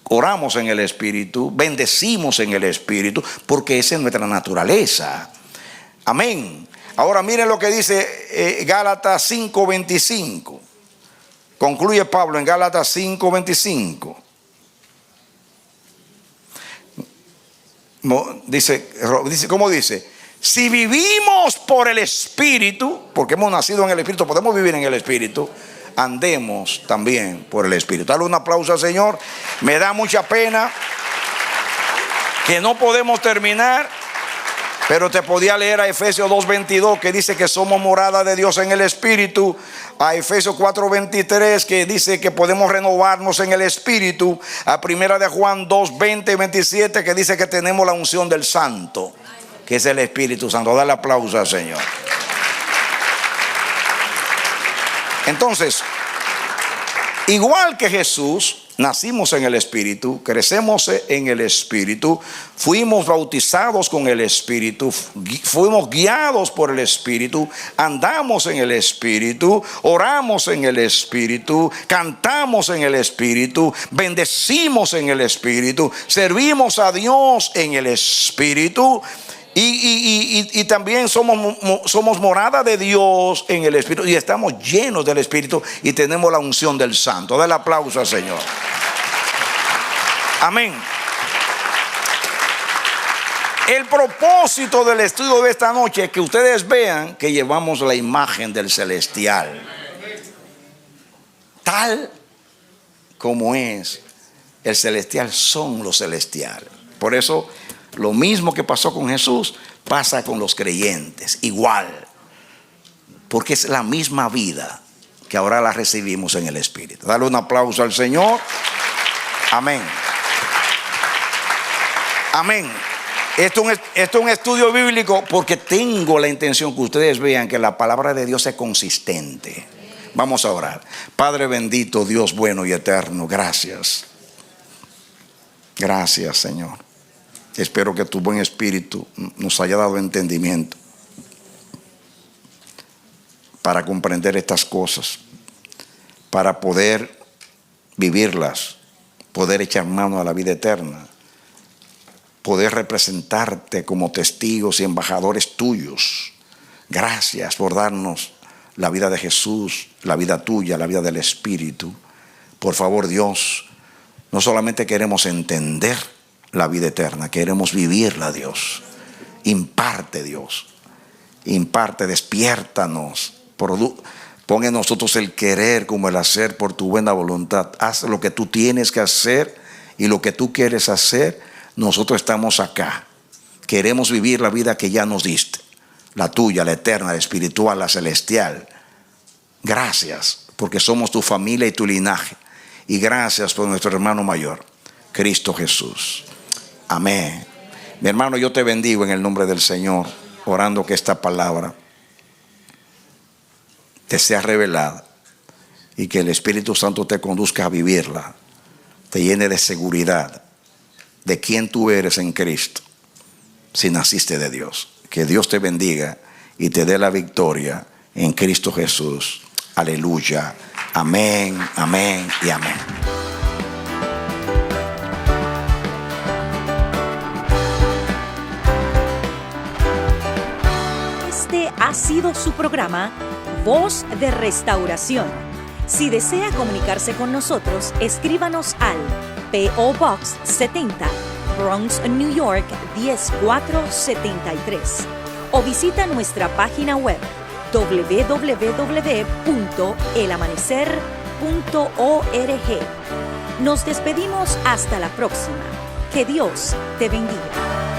Oramos en el Espíritu, bendecimos en el Espíritu, porque esa es nuestra naturaleza. Amén. Ahora miren lo que dice Gálatas 5:25. Concluye Pablo en Gálatas 5:25. Dice, ¿cómo dice? Si vivimos por el Espíritu, porque hemos nacido en el Espíritu, podemos vivir en el Espíritu, andemos también por el Espíritu. Dale un aplauso al Señor. Me da mucha pena que no podemos terminar, pero te podía leer a Efesios 2:22, que dice que somos morada de Dios en el Espíritu. A Efesios 4:23, que dice que podemos renovarnos en el Espíritu. A Primera de Juan 2:20 y 27, que dice que tenemos la unción del Santo, que es el Espíritu Santo. Dale aplauso al Señor. Entonces, igual que Jesús, nacimos en el Espíritu, crecemos en el Espíritu, fuimos bautizados con el Espíritu, fuimos guiados por el Espíritu, andamos en el Espíritu, oramos en el Espíritu, cantamos en el Espíritu, bendecimos en el Espíritu, servimos a Dios en el Espíritu. Y también somos morada de Dios en el Espíritu, y estamos llenos del Espíritu y tenemos la unción del Santo. Dale aplauso al Señor. Amén. El propósito del estudio de esta noche es que ustedes vean que llevamos la imagen del celestial, tal como es el celestial, son los celestiales. Por eso lo mismo que pasó con Jesús pasa con los creyentes, igual, porque es la misma vida que ahora la recibimos en el Espíritu. Dale un aplauso al Señor. Amén. Amén. Esto es un estudio bíblico porque tengo la intención que ustedes vean que la palabra de Dios es consistente. Vamos a orar. Padre bendito, Dios bueno y eterno, gracias. Gracias, Señor. Espero que tu buen espíritu nos haya dado entendimiento para comprender estas cosas, para poder vivirlas, poder echar mano a la vida eterna, poder representarte como testigos y embajadores tuyos. Gracias por darnos la vida de Jesús, la vida tuya, la vida del Espíritu. Por favor, Dios, no solamente queremos entender la vida eterna, queremos vivirla, Dios. Imparte, Dios. Imparte, despiértanos. Pon en nosotros el querer como el hacer por tu buena voluntad. Haz lo que tú tienes que hacer y lo que tú quieres hacer. Nosotros estamos acá. Queremos vivir la vida que ya nos diste. La tuya, la eterna, la espiritual, la celestial. Gracias porque somos tu familia y tu linaje. Y gracias por nuestro hermano mayor, Cristo Jesús. Amén. Mi hermano, yo te bendigo en el nombre del Señor, orando que esta palabra te sea revelada y que el Espíritu Santo te conduzca a vivirla, te llene de seguridad de quién tú eres en Cristo, si naciste de Dios. Que Dios te bendiga y te dé la victoria en Cristo Jesús. Aleluya. Amén, amén y amén. Este ha sido su programa Voz de Restauración. Si desea comunicarse con nosotros, escríbanos al P.O. Box 70, Bronx, New York 10473 o visita nuestra página web www.elamanecer.org. Nos despedimos hasta la próxima. Que Dios te bendiga.